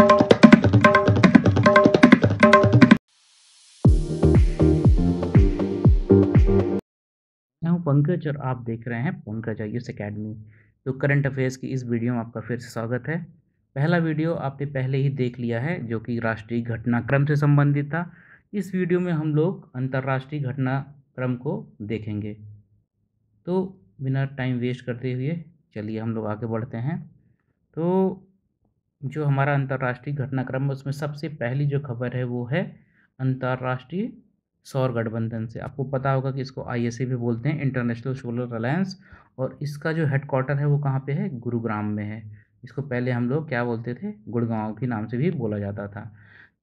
मैं हूं पंकज और आप देख रहे हैं पंकज आईएएस अकेडमी। तो करंट अफेयर्स की इस वीडियो में आपका फिर से स्वागत है। पहला वीडियो आपने पहले ही देख लिया है जो कि राष्ट्रीय घटनाक्रम से संबंधित था। इस वीडियो में हम लोग अंतर्राष्ट्रीय घटनाक्रम को देखेंगे। तो बिना टाइम वेस्ट करते हुए चलिए हम लोग आगे बढ़ते हैं। तो जो हमारा अंतर्राष्ट्रीय घटनाक्रम है उसमें सबसे पहली जो खबर है वो है अंतर्राष्ट्रीय सौर गठबंधन से। आपको पता होगा कि इसको आईएसए भी बोलते हैं, इंटरनेशनल सोलर अलायंस, और इसका जो हेडक्वार्टर है वो कहाँ पे है? गुरुग्राम में है। इसको पहले हम लोग क्या बोलते थे? गुड़गांव के नाम से भी बोला जाता था।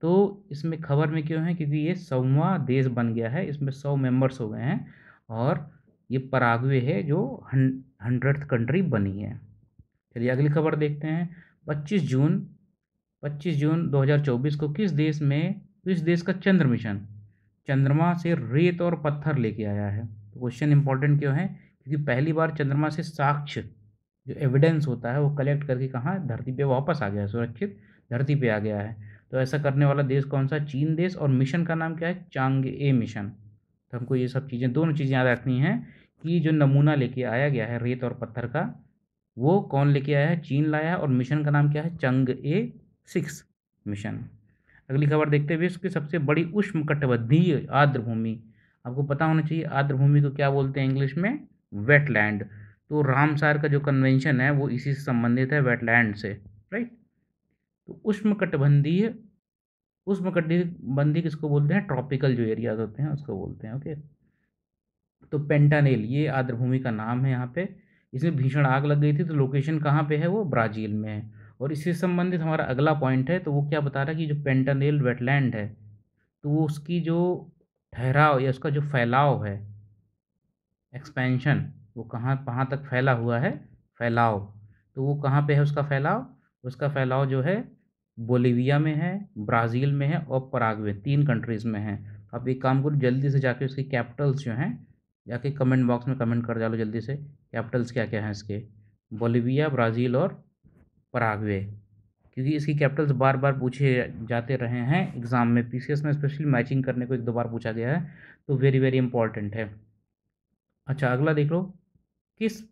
तो इसमें खबर में क्यों है? क्योंकि ये 100वां देश बन गया है, इसमें 100 मेंबर्स हो गए हैं और ये पराग्वे है जो 100th कंट्री बनी है। चलिए अगली खबर देखते हैं। 25 जून 2024 को किस देश का चंद्र मिशन चंद्रमा से रेत और पत्थर लेके आया है? तो क्वेश्चन इंपॉर्टेंट क्यों है? क्योंकि पहली बार चंद्रमा से साक्ष्य जो एविडेंस होता है वो कलेक्ट करके कहाँ धरती पे वापस आ गया है, सुरक्षित धरती पे आ गया है। तो ऐसा करने वाला देश कौन सा? चीन देश। और मिशन का नाम क्या है? चांगए मिशन। तो हमको ये सब चीज़ें, दोनों चीज़ें याद रखनी है कि जो नमूना लेके आया गया है रेत और पत्थर का, वो कौन लेके आया है? चीन लाया है। और मिशन का नाम क्या है? चंगए 6 मिशन। अगली खबर देखते हुए, इसकी सबसे बड़ी उष्णकटिबंधीय आर्द्र भूमि। आपको पता होना चाहिए आर्द्र भूमि को क्या बोलते हैं इंग्लिश में? वेटलैंड। तो रामसार का जो कन्वेंशन है वो इसी से संबंधित है, वेटलैंड से, राइट। तो उष्णकटिबंधीय किसको बोलते हैं? ट्रॉपिकल जो एरियाज होते हैं उसको बोलते हैं, ओके। तो पेंटानेल ये आर्द्र भूमि का नाम है। यहाँ पे इसमें भीषण आग लग गई थी। तो लोकेशन कहाँ पे है? वो ब्राज़ील में है। और इससे संबंधित हमारा अगला पॉइंट है, तो वो क्या बता रहा है कि जो पेंटानेल वेटलैंड है तो वो उसकी जो ठहराव या उसका जो फैलाव है, एक्सपेंशन, वो कहाँ तक फैला हुआ है? फैलाव। तो वो कहाँ पे है उसका फैलाव? उसका फैलाव जो है बोलिविया में है, ब्राज़ील में है और पराग्वे, 3 कंट्रीज़ में है। आप एक काम करो, जल्दी से जाके उसकी कैपिटल्स जो हैं जाके कमेंट बॉक्स में कमेंट कर डालो जल्दी से, कैपिटल्स क्या क्या हैं इसके? बोलिविया, ब्राज़ील और पराग्वे। क्योंकि इसकी कैपिटल्स बार बार पूछे जाते रहे हैं एग्ज़ाम में, पीसीएस में स्पेशली मैचिंग करने को 1-2 बार पूछा गया है। तो वेरी वेरी इंपॉर्टेंट है। अच्छा अगला देख लो। किस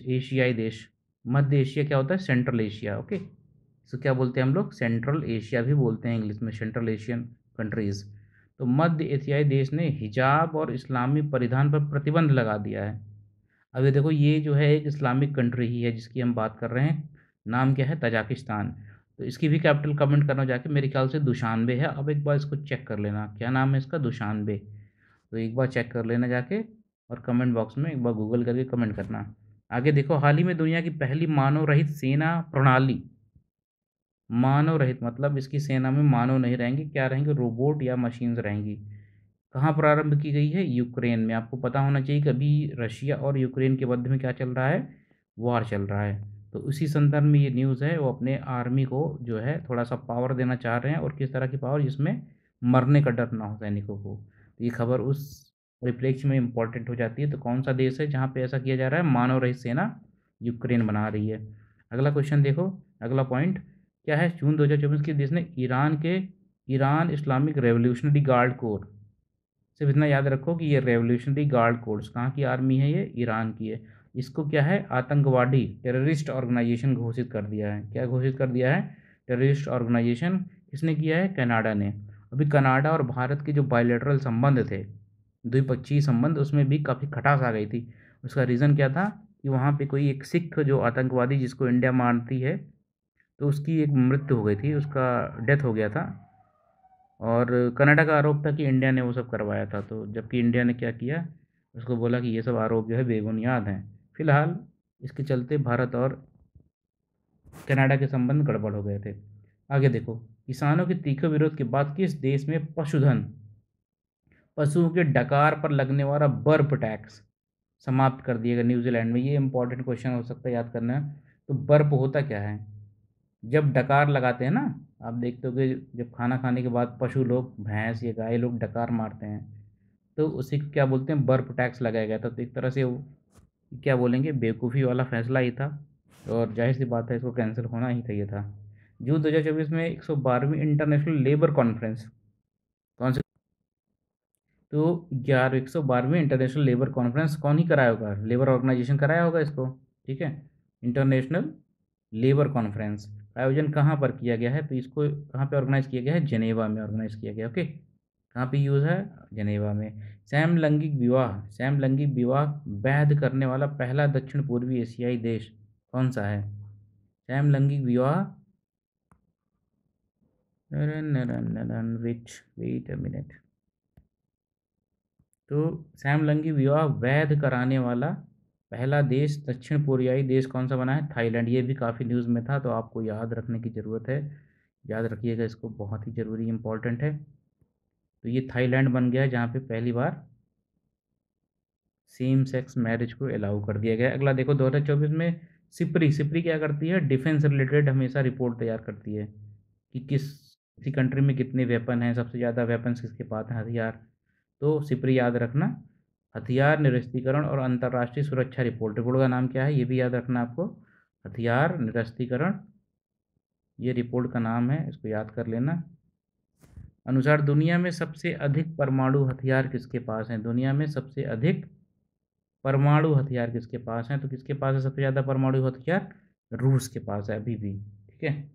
एशियाई देश, मध्य एशिया क्या होता है? Central Asia, okay. इसको क्या बोलते हैं हम लोग? सेंट्रल एशिया भी बोलते हैं इंग्लिश में, सेंट्रल एशियन कंट्रीज़। तो मध्य एशियाई देश ने हिजाब और इस्लामी परिधान पर प्रतिबंध लगा दिया है। अब ये देखो, ये जो है एक इस्लामिक कंट्री ही है जिसकी हम बात कर रहे हैं। नाम क्या है? तजाकिस्तान। तो इसकी भी कैपिटल कमेंट करना जाके, मेरे ख्याल से दुशानबे है। अब एक बार इसको चेक कर लेना, क्या नाम है इसका? दुशानबे। तो एक बार चेक कर लेना जाके और कमेंट बॉक्स में एक बार गूगल करके कमेंट करना। आगे देखो, हाल ही में दुनिया की पहली मानव रहित सेना प्रणाली, मानव रहित मतलब इसकी सेना में मानव नहीं रहेंगे, क्या रहेंगे? रोबोट या मशीन्स रहेंगी। कहाँ प्रारंभ की गई है? यूक्रेन में। आपको पता होना चाहिए कि अभी रशिया और यूक्रेन के मध्य में क्या चल रहा है? वॉर चल रहा है। तो उसी संदर्भ में ये न्यूज़ है, वो अपने आर्मी को जो है थोड़ा सा पावर देना चाह रहे हैं। और किस तरह की पावर? जिसमें मरने का डर ना हो सैनिकों को। तो ये खबर उस परिप्रेक्ष्य में इम्पोर्टेंट हो जाती है। तो कौन सा देश है जहाँ पे ऐसा किया जा रहा है? मानव रहित सेना यूक्रेन बना रही है। अगला क्वेश्चन देखो, अगला पॉइंट क्या है? जून 2024 के देश ने Iran Islamic revolutionary guard core, सिर्फ इतना याद रखो कि ये रेवोल्यूशनरी गार्ड कोर्स कहाँ की आर्मी है? ये ईरान की है। इसको क्या है? आतंकवादी टेररिस्ट ऑर्गेनाइजेशन घोषित कर दिया है। क्या घोषित कर दिया है? Terrorist organisation. किसने किया है? कनाडा ने। अभी कनाडा और भारत के जो बायलैटरल संबंध थे, द्विपक्षीय संबंध, उसमें भी काफ़ी खटास आ गई थी। उसका रीज़न क्या था? कि वहाँ पे कोई एक सिख जो आतंकवादी जिसको इंडिया मानती है, तो उसकी एक मृत्यु हो गई थी, उसका डेथ हो गया था। और कनाडा का आरोप था कि इंडिया ने वो सब करवाया था। तो जबकि इंडिया ने क्या किया? उसको बोला कि ये सब आरोप जो है बेबुनियाद हैं। फिलहाल इसके चलते भारत और कनाडा के संबंध गड़बड़ हो गए थे। आगे देखो, किसानों के तीखे विरोध के बाद किस देश में पशुओं के डकार पर लगने वाला बर्फ टैक्स समाप्त कर दिएगा? न्यूजीलैंड में। ये इंपॉर्टेंट क्वेश्चन हो सकता है, याद करना है। तो बर्फ होता क्या है? जब डकार लगाते हैं ना, आप देखते हो कि जब खाना खाने के बाद पशु लोग, भैंस या गाय लोग डकार मारते हैं, तो उसी को क्या बोलते हैं? बर्फ टैक्स लगाया गया था। तो एक तरह से वो क्या बोलेंगे, बेवकूफ़ी वाला फैसला ही था। और जाहिर सी बात है इसको कैंसिल होना ही चाहिए था। जून 2024 में 112वीं इंटरनेशनल लेबर कॉन्फ्रेंस कौन सी? तो 112वीं इंटरनेशनल लेबर कॉन्फ्रेंस कौन ही कराया होगा? लेबर ऑर्गेनाइजेशन कराया होगा इसको, ठीक है। इंटरनेशनल लेबर कॉन्फ्रेंस का आयोजन कहाँ पर किया गया है? तो इसको कहाँ पे ऑर्गेनाइज किया गया है? जेनेवा में ऑर्गेनाइज किया गया, ओके। कहाँ पे यूज़ है? जेनेवा में। समलैंगिक विवाह वैध करने वाला पहला दक्षिण पूर्वी एशियाई देश कौन सा है? समलैंगिक विवाह वेट अ मिनट। तो समलैंगिक विवाह वैध कराने वाला पहला देश दक्षिण कोरियाई देश कौन सा बना है? थाईलैंड। ये भी काफ़ी न्यूज़ में था, तो आपको याद रखने की ज़रूरत है, याद रखिएगा इसको, बहुत ही ज़रूरी इंपॉर्टेंट है। तो ये थाईलैंड बन गया है जहाँ पे पहली बार सेम सेक्स मैरिज को अलाउ कर दिया गया। अगला देखो 2024 में सिप्री क्या करती है? डिफेंस रिलेटेड हमेशा रिपोर्ट तैयार करती है कि किसी कंट्री में कितने वेपन हैं, सबसे ज़्यादा वेपन्स किसके पास हैं, हथियार। तो सिप्री याद रखना। हथियार निरस्तीकरण और अंतर्राष्ट्रीय सुरक्षा रिपोर्ट का नाम क्या है? ये भी याद रखना आपको। हथियार निरस्तीकरण, ये रिपोर्ट का नाम है, इसको याद कर लेना। अनुसार दुनिया में सबसे अधिक परमाणु हथियार किसके पास हैं? दुनिया में सबसे अधिक परमाणु हथियार किसके पास हैं? तो किसके पास है सबसे ज़्यादा परमाणु हथियार? रूस के पास है अभी भी, ठीक है।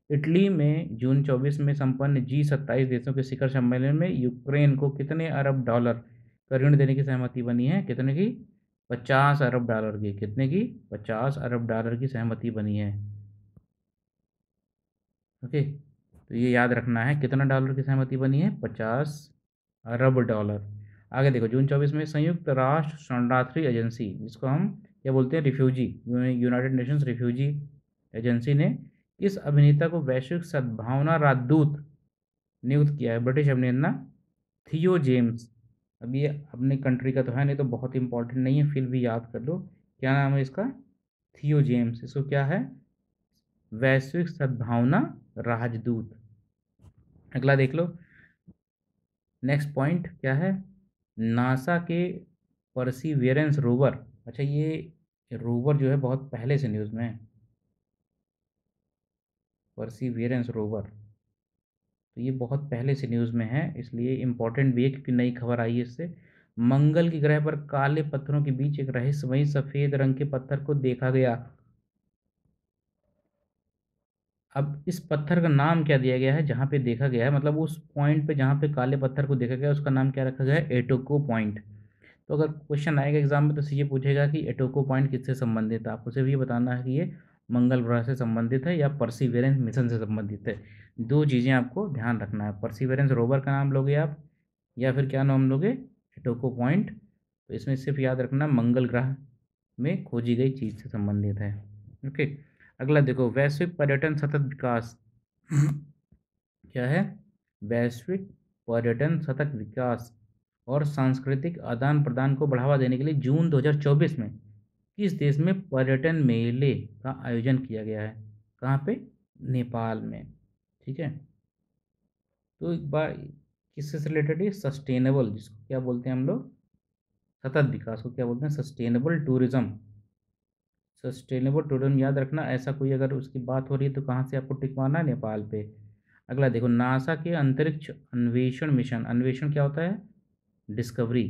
इटली में जून 24 में संपन्न G27 देशों के शिखर सम्मेलन में यूक्रेन को कितने अरब डॉलर का ऋण देने की सहमति बनी है? कितने की? 50 अरब डॉलर की। कितने की? 50 अरब डॉलर की सहमति बनी है, ओके। तो ये याद रखना है, कितना डॉलर की सहमति बनी है? 50 अरब डॉलर। आगे देखो जून 24 में संयुक्त राष्ट्र शरणार्थी एजेंसी, जिसको हम क्या बोलते हैं? Refugee, United Nations refugee agency ने किस अभिनेता को वैश्विक सद्भावना राजदूत नियुक्त किया है? ब्रिटिश अभिनेता थियो जेम्स। अब ये अपनी कंट्री का तो है नहीं, तो बहुत इंपॉर्टेंट नहीं है, फिर भी याद कर लो। क्या नाम है इसका? थियो जेम्स। इसको क्या है? वैश्विक सद्भावना राजदूत। अगला देख लो, नेक्स्ट पॉइंट क्या है? नासा के परसीवियरेंस रोवर। अच्छा, ये रोवर जो है बहुत पहले से न्यूज़ में है, परसीवियरेंस रोवर। तो ये बहुत पहले से न्यूज़ में है, इसलिए इम्पोर्टेंट भी है क्योंकि नई खबर आई है इससे। मंगल की ग्रह पर काले पत्थरों के बीच एक रहस्यमयी सफ़ेद रंग के पत्थर को देखा गया। अब इस पत्थर का नाम क्या दिया गया है जहाँ पे देखा गया है? मतलब उस पॉइंट पे जहाँ पे काले पत्थर को देखा गया उसका नाम क्या रखा गया है? एटोको पॉइंट। तो अगर क्वेश्चन आएगा एग्जाम में तो ये पूछेगा कि एटोको पॉइंट किससे संबंधित है, आपको सिर्फ ये बताना है कि ये मंगल ग्रह से संबंधित है या परसीवेरेंस मिशन से संबंधित है। दो चीज़ें आपको ध्यान रखना है, परसीवेरेंस रोवर का नाम लोगे आप या फिर क्या नाम लोगे? एटोको पॉइंट। तो इसमें सिर्फ याद रखना मंगल ग्रह में खोजी गई चीज़ से संबंधित है, ओके। अगला देखो, वैश्विक पर्यटन सतत विकास क्या है? वैश्विक पर्यटन सतत विकास और सांस्कृतिक आदान प्रदान को बढ़ावा देने के लिए जून 2024 में किस देश में पर्यटन मेले का आयोजन किया गया है? कहाँ पे? नेपाल में, ठीक है। तो एक बार किससे रिलेटेड है? सस्टेनेबल, जिसको क्या बोलते हैं हम लोग? सतत विकास को क्या बोलते हैं? Sustainable tourism. सस्टेनेबल टूरिज्म याद रखना, ऐसा कोई अगर उसकी बात हो रही है तो कहाँ से आपको टिक मारना है? नेपाल पे। अगला देखो, नासा के अंतरिक्ष अन्वेषण मिशन, अन्वेषण क्या होता है? डिस्कवरी,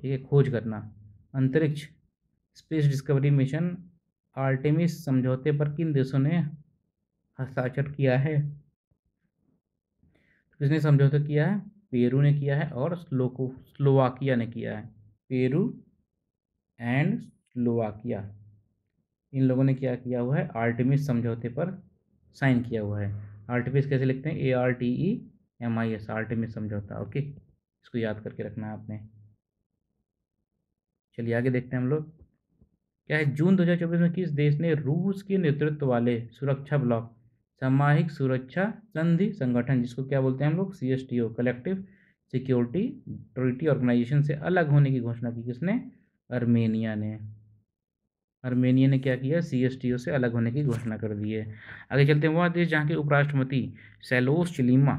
ठीक है, खोज करना। अंतरिक्ष स्पेस डिस्कवरी मिशन आर्टेमिस समझौते पर किन देशों ने हस्ताक्षर किया है? तो किसने समझौता किया है? पेरू ने किया है और स्लोवाकिया ने किया है। पेरू एंड स्लोवाकिया, इन लोगों ने क्या किया हुआ है? आर्टेमिस समझौते पर साइन किया हुआ है। आर्टेमिस कैसे लिखते हैं? ARTEMIS, आर्टेमिस समझौता, ओके। इसको याद करके रखना है आपने। चलिए आगे देखते हैं हम लोग। क्या है? जून 2024 में किस देश ने रूस के नेतृत्व वाले सुरक्षा ब्लॉक सामूहिक सुरक्षा संधि संगठन, जिसको क्या बोलते हैं हम लोग? CSTO, collective security treaty organisation से अलग होने की घोषणा की? किसने? अर्मेनिया ने। अर्मेनिया ने क्या किया? CSTO से अलग होने की घोषणा कर दी है। आगे चलते हैं, वह देश जहाँ के उपराष्ट्रपति सैलोस चिलीमा,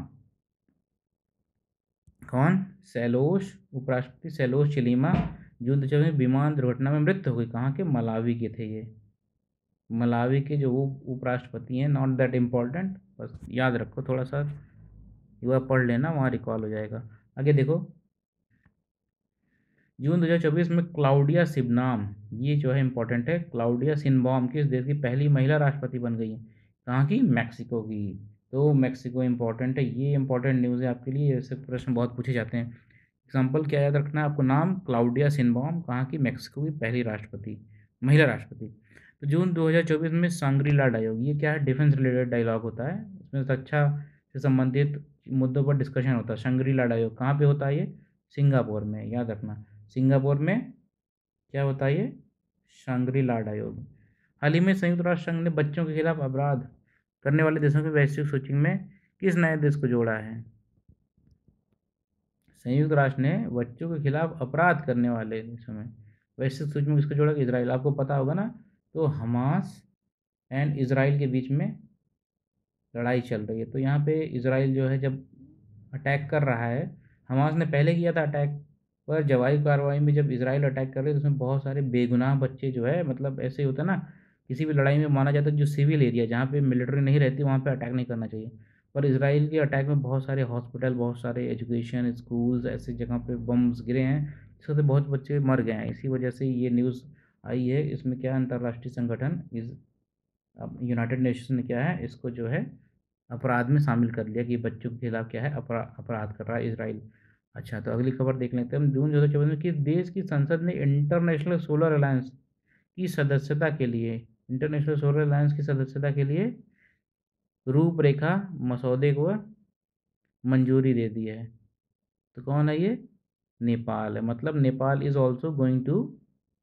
कौन? सैलोस, उपराष्ट्रपति सैलोस चिलीमा जून 2024 में विमान दुर्घटना में मृत्यु हो गई। कहाँ के? मलावी के थे ये। मलावी के जो उपराष्ट्रपति हैं, नॉट दैट इम्पोर्टेंट, बस याद रखो थोड़ा सा, एक बार पढ़ लेना, वहाँ रिकॉल हो जाएगा। आगे देखो, जून 2024 में क्लाउडिया सिबनाम, ये जो है इम्पोर्टेंट है, क्लाउडिया सिनबॉम किस देश की पहली महिला राष्ट्रपति बन गई है? कहाँ की? मैक्सिको की। तो मैक्सिको इम्पोर्टेंट है, ये इम्पोर्टेंट न्यूज़ है आपके लिए, ऐसे प्रश्न बहुत पूछे जाते हैं। एग्जाम्पल क्या याद रखना है आपको? नाम क्लाउडिया सिनबॉम, कहाँ की? मैक्सिको की पहली राष्ट्रपति, महिला राष्ट्रपति। तो जून 2024 में सांग्रीला डायलॉग, ये क्या है? डिफेंस रिलेटेड डायलॉग होता है, इसमें रक्षा से संबंधित मुद्दों पर डिस्कशन होता है। सांग्रीला डायलॉग कहाँ पे होता है? ये सिंगापुर में, याद रखना। सिंगापुर में क्या होता है ये? सांग्री-ला डायलॉग। हाल ही में संयुक्त राष्ट्र संघ ने बच्चों के खिलाफ अपराध करने वाले देशों की वैश्विक सूची में किस नए देश को जोड़ा है? संयुक्त राष्ट्र ने बच्चों के खिलाफ अपराध करने वाले देशों में वैश्विक सूची में किसको जोड़ा? इजराइल। आपको पता होगा ना, तो हमास एंड इजराइल के बीच में लड़ाई चल रही है, तो यहाँ पे इजराइल जो है जब अटैक कर रहा है, हमास ने पहले किया था अटैक, पर जवाबी कार्रवाई में जब इजराइल अटैक कर रहे तो उसमें बहुत सारे बेगुनाह बच्चे जो है, मतलब ऐसे ही होता है ना, किसी भी लड़ाई में माना जाता है जो सिविल एरिया जहाँ पे मिलिट्री नहीं रहती वहाँ पे अटैक नहीं करना चाहिए, पर इजराइल के अटैक में बहुत सारे हॉस्पिटल, बहुत सारे एजुकेशन स्कूल्स ऐसी जगह पे बम्स गिरे हैं, जिससे बहुत बच्चे मर गए हैं। इसी वजह से ये न्यूज़ आई है। इसमें क्या अंतर्राष्ट्रीय संगठन इस अब यूनाइटेड नेशन ने क्या है, इसको जो है अपराध में शामिल कर लिया कि बच्चों के खिलाफ क्या है, अपराध कर रहा है इजराइल। अच्छा, तो अगली खबर देख लेते हैं हम। जून 2024 में किस देश की संसद ने इंटरनेशनल सोलर अलायंस की सदस्यता के लिए रूपरेखा मसौदे को मंजूरी दे दी है? तो कौन है ये? नेपाल है। मतलब Nepal is also going to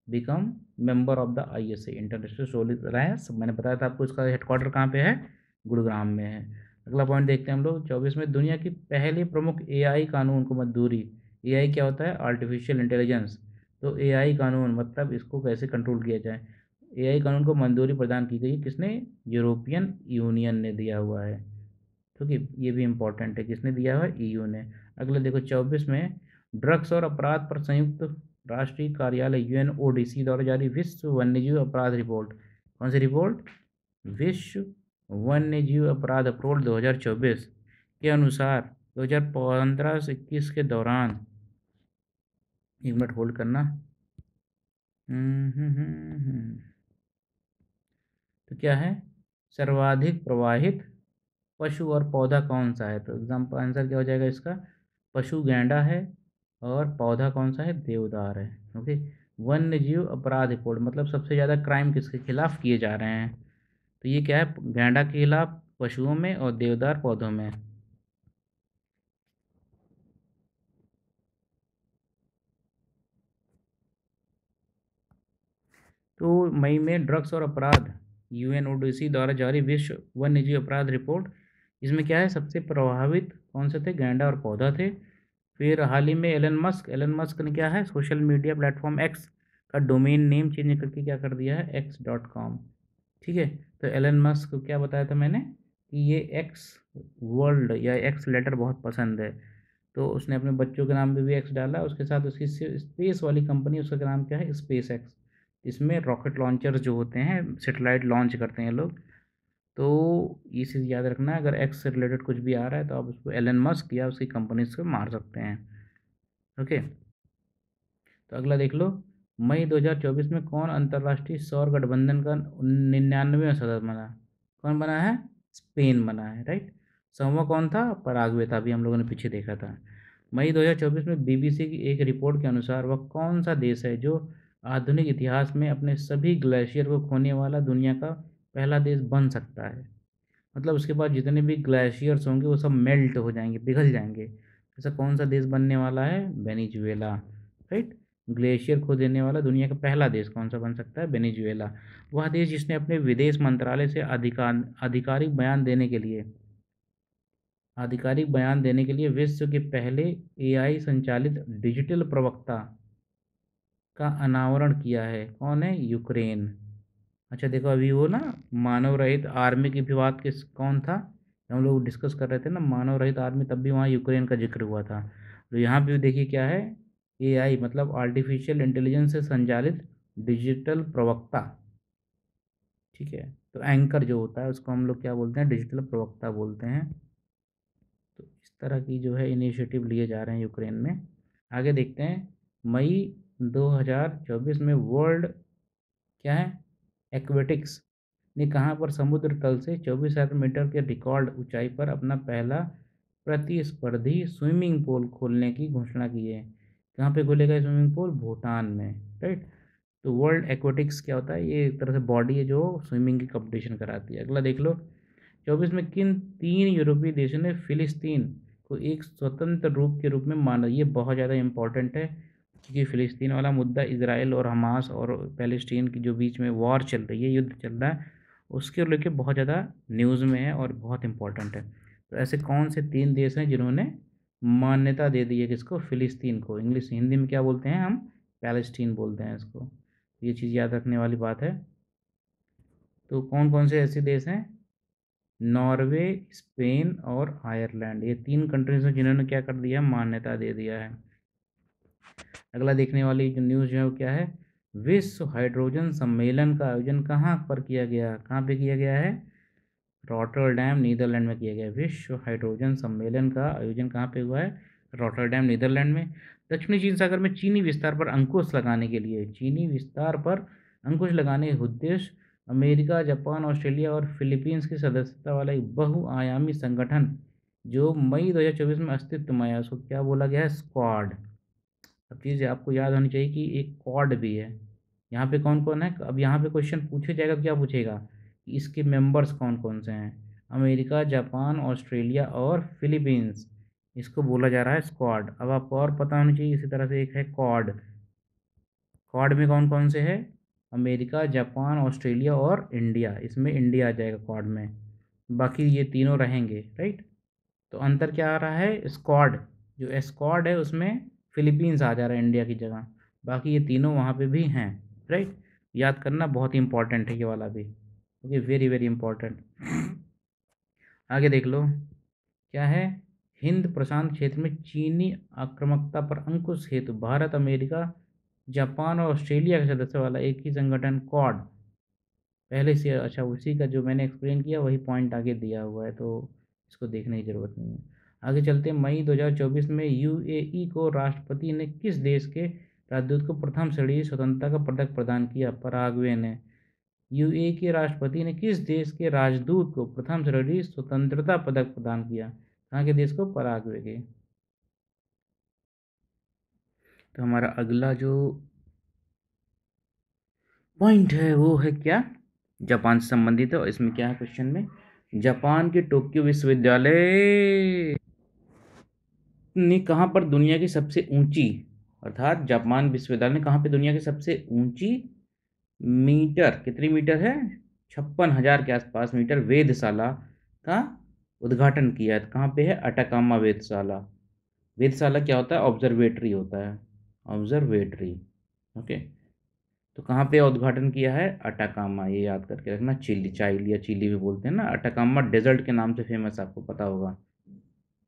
become member of the ISA, international solar alliance. मैंने बताया था आपको, इसका हेडक्वार्टर कहाँ पे है? गुड़गांव में है। अगला पॉइंट देखते हैं हम लोग। 24 में दुनिया की पहले प्रमुख AI कानून को मंजूरी। AI क्या होता है? Artificial intelligence. तो AI कानून मतलब इसको कैसे कंट्रोल किया जाए, AI कानून को मंजूरी प्रदान की गई। किसने? यूरोपियन यूनियन ने दिया हुआ है। ठीक है, ये भी इम्पोर्टेंट है, किसने दिया हुआ है? EU ने। अगले देखो 24 में ड्रग्स और अपराध पर संयुक्त राष्ट्रीय कार्यालय UNODC द्वारा जारी विश्व वन्यजीव अपराध रिपोर्ट। कौन सी रिपोर्ट? विश्व वन्यजीव अपराध रिपोर्ट 2024 के अनुसार 2015 से 21 के दौरान, एक मिनट होल्ड करना। तो क्या है? सर्वाधिक प्रवाहित पशु और पौधा कौन सा है? तो एग्जाम्पल आंसर क्या हो जाएगा इसका? पशु गैंडा है और पौधा कौन सा है? देवदार है। ओके, वन्य जीव अपराध रिपोर्ट मतलब सबसे ज़्यादा क्राइम किसके खिलाफ किए जा रहे हैं? तो ये क्या है? गैंडा के खिलाफ पशुओं में और देवदार पौधों में। तो मई में ड्रग्स और अपराध UNODC द्वारा जारी विश्व वन्यजीव अपराध रिपोर्ट, इसमें क्या है? सबसे प्रभावित कौन से थे? गैंडा और पौधा थे। फिर हाल ही में एलन मस्क ने क्या है? सोशल मीडिया प्लेटफॉर्म एक्स का डोमेन नेम चेंज करके क्या कर दिया है? x.com। ठीक है, तो एलन मस्क को क्या बताया था मैंने कि ये एक्स वर्ल्ड या एक्स लेटर बहुत पसंद है, तो उसने अपने बच्चों के नाम पे भी एक्स डाला। उसके साथ उसकी स्पेस वाली कंपनी, उसका नाम क्या है? Space x. इसमें रॉकेट लॉन्चर्स जो होते हैं, सेटेलाइट लॉन्च करते हैं लोग। तो ये चीज़ याद रखना है, अगर एक्स से रिलेटेड कुछ भी आ रहा है तो आप उसको एलन मस्क या उसकी कंपनी से मार सकते हैं। ओके, तो अगला देख लो। मई 2024 में कौन अंतर्राष्ट्रीय सौर गठबंधन का 99वां सदस्य बना? कौन बना है? स्पेन बना है, राइट। 100वां कौन था? पराग्वे था, अभी हम लोगों ने पीछे देखा था। मई 2024 में BBC की एक रिपोर्ट के अनुसार वह कौन सा देश है जो आधुनिक इतिहास में अपने सभी ग्लेशियर को खोने वाला दुनिया का पहला देश बन सकता है? मतलब उसके बाद जितने भी ग्लेशियर्स होंगे वो सब मेल्ट हो जाएंगे, पिघल जाएंगे। ऐसा कौन सा देश बनने वाला है? Venezuela, right. ग्लेशियर खो देने वाला दुनिया का पहला देश कौन सा बन सकता है? वेनेजुएला। वह देश जिसने अपने विदेश मंत्रालय से आधिकारिक बयान देने के लिए विश्व के पहले AI संचालित डिजिटल प्रवक्ता का अनावरण किया है। कौन है? यूक्रेन। अच्छा देखो, अभी वो ना मानव रहित आर्मी की भी बात किस कौन था? हम लोग डिस्कस कर रहे थे ना मानव रहित आर्मी, तब भी वहाँ यूक्रेन का जिक्र हुआ था। तो यहाँ पे भी देखिए क्या है? AI मतलब आर्टिफिशियल इंटेलिजेंस से संचालित डिजिटल प्रवक्ता। ठीक है। तो एंकर जो होता है उसको हम लोग क्या बोलते हैं, डिजिटल प्रवक्ता बोलते हैं। तो इस तरह की जो है इनिशिएटिव लिए जा रहे हैं यूक्रेन में। आगे देखते हैं, मई 2024 में वर्ल्ड क्या है, एक्वेटिक्स ने कहाँ पर समुद्र तल से 24,000 मीटर के रिकॉर्ड ऊंचाई पर अपना पहला प्रतिस्पर्धी स्विमिंग पूल खोलने की घोषणा की है। कहाँ पे खोलेगा स्विमिंग पूल, भूटान में, राइट। तो वर्ल्ड एक्वेटिक्स क्या होता है, ये एक तरह से बॉडी है जो स्विमिंग की कंपटीशन कराती है। अगला देख लो, 24 में किन 3 यूरोपीय देशों ने फिलिस्तीन को एक स्वतंत्र रूप के रूप में माना। ये बहुत ज़्यादा इंपॉर्टेंट है, क्योंकि फ़िलिस्तीन वाला मुद्दा इज़राइल और हमास और पैलेस्टीन की जो बीच में वॉर चल रही है, युद्ध चल रहा है, उसके लेके बहुत ज़्यादा न्यूज़ में है और बहुत इंपॉर्टेंट है। तो ऐसे कौन से 3 देश हैं जिन्होंने मान्यता दे दी है किसको, फ़िलिस्तीन को। इंग्लिश हिंदी में क्या बोलते हैं हम, पैलेस्टीन बोलते हैं इसको। ये चीज़ याद रखने वाली बात है। तो कौन कौन से ऐसे देश हैं, नॉर्वे, स्पेन और आयरलैंड, ये 3 कंट्रीज हैं जिन्होंने क्या कर दिया, मान्यता दे दिया है। अगला देखने वाली जो न्यूज़ है वो क्या है, विश्व हाइड्रोजन सम्मेलन का आयोजन कहाँ पर किया गया, कहाँ पे किया गया है, रॉटरडैम, नीदरलैंड में किया गया। विश्व हाइड्रोजन सम्मेलन का आयोजन कहाँ पे हुआ है, रॉटरडैम, नीदरलैंड में। दक्षिणी चीन सागर में चीनी विस्तार पर अंकुश लगाने के लिए, चीनी विस्तार पर अंकुश लगाने के उद्देश्य अमेरिका, जापान, ऑस्ट्रेलिया और फिलीपींस की सदस्यता वाला एक बहुआयामी संगठन जो मई 2024 में अस्तित्व में आया, उसको क्या बोला गया है, स्क्वाड। अब चीज़ आपको याद होनी चाहिए कि एक क्वाड भी है। यहाँ पे कौन कौन है, अब यहाँ पे क्वेश्चन पूछे जाएगा तो क्या पूछेगा कि इसके मेंबर्स कौन कौन से हैं, अमेरिका, जापान, ऑस्ट्रेलिया और फिलीपींस, इसको बोला जा रहा है स्क्वाड। अब आपको और पता होनी चाहिए, इसी तरह से एक है क्वाड। क्वाड में कौन कौन से है, अमेरिका, जापान, ऑस्ट्रेलिया और इंडिया, इसमें इंडिया आ जाएगा क्वाड में। बाकी ये तीनों रहेंगे, राइट। तो अंतर क्या आ रहा है, स्क्वाड, जो स्क्वाड है उसमें फिलीपींस आ जा रहा है इंडिया की जगह, बाकी ये तीनों वहाँ पे भी हैं, राइट। याद करना बहुत इंपॉर्टेंट है ये वाला भी, ओके, वेरी वेरी इंपॉर्टेंट। आगे देख लो, क्या है, हिंद प्रशांत क्षेत्र में चीनी आक्रामकता पर अंकुश हेतु भारत, अमेरिका, जापान और ऑस्ट्रेलिया के सदस्य वाला एक ही संगठन क्वाड पहले से, अच्छा उसी का जो मैंने एक्सप्लेन किया वही पॉइंट आगे दिया हुआ है, तो इसको देखने की ज़रूरत नहीं है। आगे चलते हैं, मई 2024 में यूएई को राष्ट्रपति ने किस देश के राजदूत को प्रथम श्रेणी स्वतंत्रता का पदक प्रदान किया, पराग्वे ने। यूएई के राष्ट्रपति ने किस देश के राजदूत को प्रथम श्रेणी स्वतंत्रता पदक प्रदान किया, कहाँ के देश को, पराग्वे के। तो हमारा अगला जो पॉइंट है वो है क्या, जापान से संबंधित है। और इसमें क्या है क्वेश्चन में, जापान के टोक्यो विश्वविद्यालय ने कहाँ पर दुनिया की सबसे ऊंची, अर्थात जापान विश्वविद्यालय ने कहाँ पे दुनिया की सबसे ऊंची मीटर, कितनी मीटर है, 56,000 के आसपास मीटर वेधशाला का उद्घाटन किया है। कहाँ पे है, अटाकामा वेधशाला। वेधशाला क्या होता है, ऑब्जर्वेटरी होता है, ऑब्जर्वेटरी, ओके। तो कहाँ पे उद्घाटन किया है, अटाकामा, ये याद करके रखना, चिली, चाइली या चिली भी बोलते हैं ना, अटाकामा डेजर्ट के नाम से फेमस, आपको पता होगा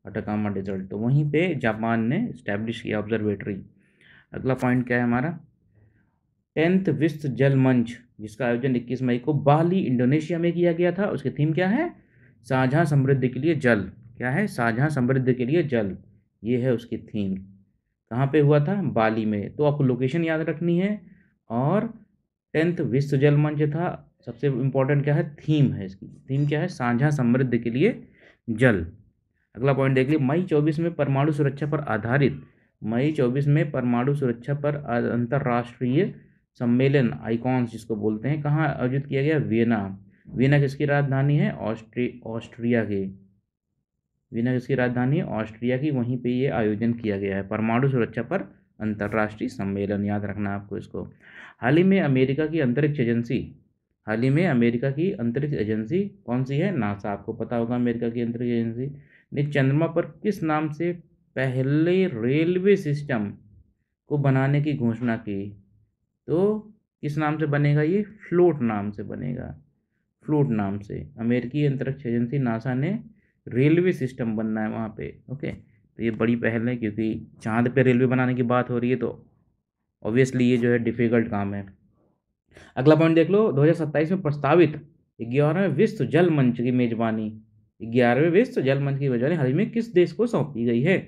अटाकामा डेजर्ट, तो वहीं पे जापान ने इस्टेब्लिश किया ऑब्जर्वेटरी। अगला पॉइंट क्या है हमारा, 10th विश्व जल मंच जिसका आयोजन 21 मई को बाली, इंडोनेशिया में किया गया था, उसकी थीम क्या है, साझा समृद्धि के लिए जल, क्या है, साझा समृद्धि के लिए जल, ये है उसकी थीम। कहाँ पे हुआ था, बाली में, तो आपको लोकेशन याद रखनी है। और 10th विश्व जल मंच था, सबसे इम्पोर्टेंट क्या है, थीम है इसकी, थीम क्या है, साझा समृद्धि के लिए जल। अगला पॉइंट देख लीजिए, मई 24 में परमाणु सुरक्षा पर आधारित, मई 24 में परमाणु सुरक्षा पर अंतर्राष्ट्रीय सम्मेलन, आइकॉन्स जिसको बोलते हैं, कहाँ आयोजित किया गया, वियना। वियना किसकी राजधानी है, ऑस्ट्रिया की, वियना किसकी राजधानी है, ऑस्ट्रिया की, वहीं पे ये आयोजन किया गया है, परमाणु सुरक्षा पर अंतर्राष्ट्रीय सम्मेलन, याद रखना आपको इसको। हाल ही में अमेरिका की अंतरिक्ष एजेंसी, हाल ही में अमेरिका की अंतरिक्ष एजेंसी कौन सी है, नासा, आपको पता होगा अमेरिका की अंतरिक्ष एजेंसी ने चंद्रमा पर किस नाम से पहले रेलवे सिस्टम को बनाने की घोषणा की, तो किस नाम से बनेगा ये, फ्लोट नाम से बनेगा, फ्लोट नाम से अमेरिकी अंतरिक्ष एजेंसी नासा ने रेलवे सिस्टम बनना है वहाँ पे, ओके। तो ये बड़ी पहल है, क्योंकि चांद पे रेलवे बनाने की बात हो रही है, तो ऑब्वियसली ये जो है डिफ़िकल्ट काम है। अगला पॉइंट देख लो, 2027 में प्रस्तावित 11वें विश्व जल मंच की मेजबानी, 11वें विश्व जल मंच की मेजबानी हाल ही में किस देश को सौंपी गई है?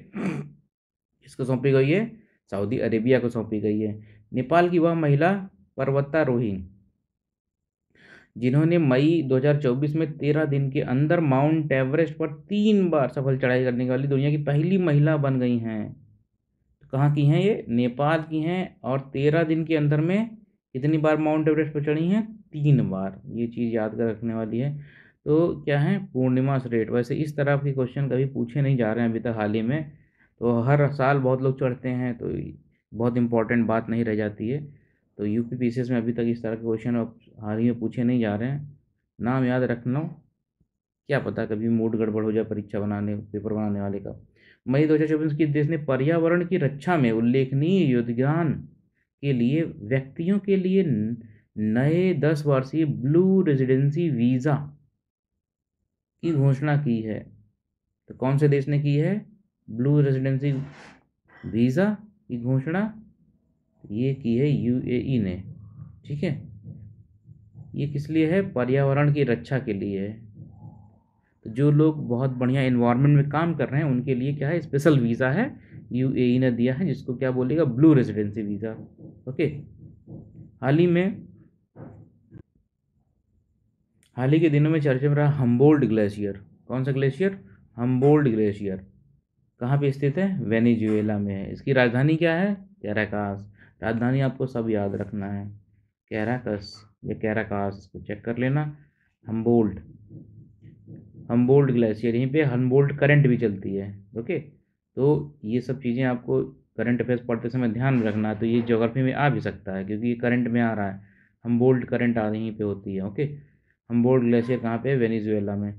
किसको सौंपी गई है? सऊदी अरेबिया को सौंपी गई है। नेपाल की वह महिला पर्वतारोही जिन्होंने मई 2024 में 13 दिन के अंदर माउंट एवरेस्ट पर 3 बार सफल चढ़ाई करने वाली दुनिया की पहली महिला बन गई हैं। तो कहाँ की हैं ये? नेपाल की हैं। और 13 दिन के अंदर में कितनी बार माउंट एवरेस्ट पर चढ़ी हैं? 3 बार। ये चीज़ याद कर रखने वाली है। तो क्या है? पूर्णिमा श्रेष्ठ। वैसे इस तरह के क्वेश्चन कभी पूछे नहीं जा रहे हैं अभी तक हाल ही में, तो हर साल बहुत लोग चढ़ते हैं, तो बहुत इंपॉर्टेंट बात नहीं रह जाती है। तो यूपी पीसीएस में अभी तक इस तरह के क्वेश्चन अब हाल ही में पूछे नहीं जा रहे हैं। नाम याद रख लो, क्या पता कभी मूड गड़बड़ हो जाए परीक्षा बनाने पेपर बनाने वाले का। मई 2024 की देश ने पर्यावरण की रक्षा में उल्लेखनीय योगदान के लिए व्यक्तियों के लिए नए 10 वर्षीय ब्लू रेजिडेंसी वीज़ा की घोषणा की है। तो कौन से देश ने की है ब्लू रेजिडेंसी वीज़ा की घोषणा? ये की है यूएई ने। ठीक है, ये किस लिए है? पर्यावरण की रक्षा के लिए है। तो जो लोग बहुत बढ़िया एनवायरनमेंट में काम कर रहे हैं उनके लिए क्या है? स्पेशल वीज़ा है, यूएई ने दिया है, जिसको क्या बोलेगा? Blue residency visa. ओके। हाल ही के दिनों में चर्चा में रहा हम्बोल्ट ग्लेशियर। कौन सा ग्लेशियर? Humboldt glacier. कहाँ पे स्थित है? वेनेजुएला में है। इसकी राजधानी क्या है? कैराकास। राजधानी आपको सब याद रखना है, कैराकस या कैराकास, इसको चेक कर लेना। हम्बोल्ट, हम्बोल्ट ग्लेशियर, यहीं पे हम्बोल्ट करंट भी चलती है। ओके, तो ये सब चीज़ें आपको करंट अफेयर्स पढ़ते समय ध्यान में रखना है। तो ये ज्योग्राफी में आ भी सकता है क्योंकि ये करंट में आ रहा है, हम्बोल्ट करंट आ यहीं पे होती है। ओके, हम्बोल्ट ग्लेशियर कहाँ पे है? वेनेजुएला में।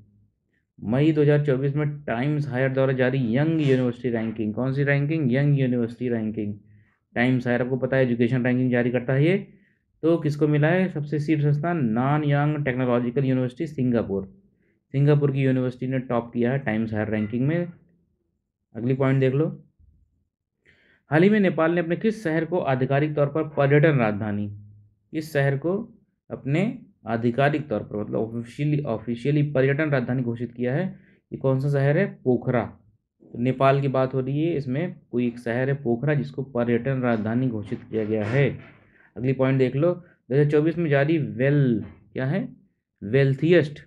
मई 2024 में टाइम्स हायर द्वारा जारी यंग यूनिवर्सिटी रैंकिंग। कौन सी ranking? Young university ranking. Times Higher आपको पता है एजुकेशन रैंकिंग जारी करता है ये। तो किसको मिला है सबसे शीर्ष स्थान? Non young technological university Singapore. Singapore की यूनिवर्सिटी ने टॉप किया है टाइम्स हायर रैंकिंग में। अगली पॉइंट देख लो, हाल ही में नेपाल ने अपने किस शहर को आधिकारिक तौर पर पर्यटन राजधानी, इस शहर को अपने आधिकारिक तौर पर मतलब ऑफिशियली पर्यटन राजधानी घोषित किया है? ये कौन सा शहर है? पोखरा। तो नेपाल की बात हो रही है, इसमें कोई एक शहर है पोखरा जिसको पर्यटन राजधानी घोषित किया गया है। अगली पॉइंट देख लो, 2024 में जारी क्या है? Wealthiest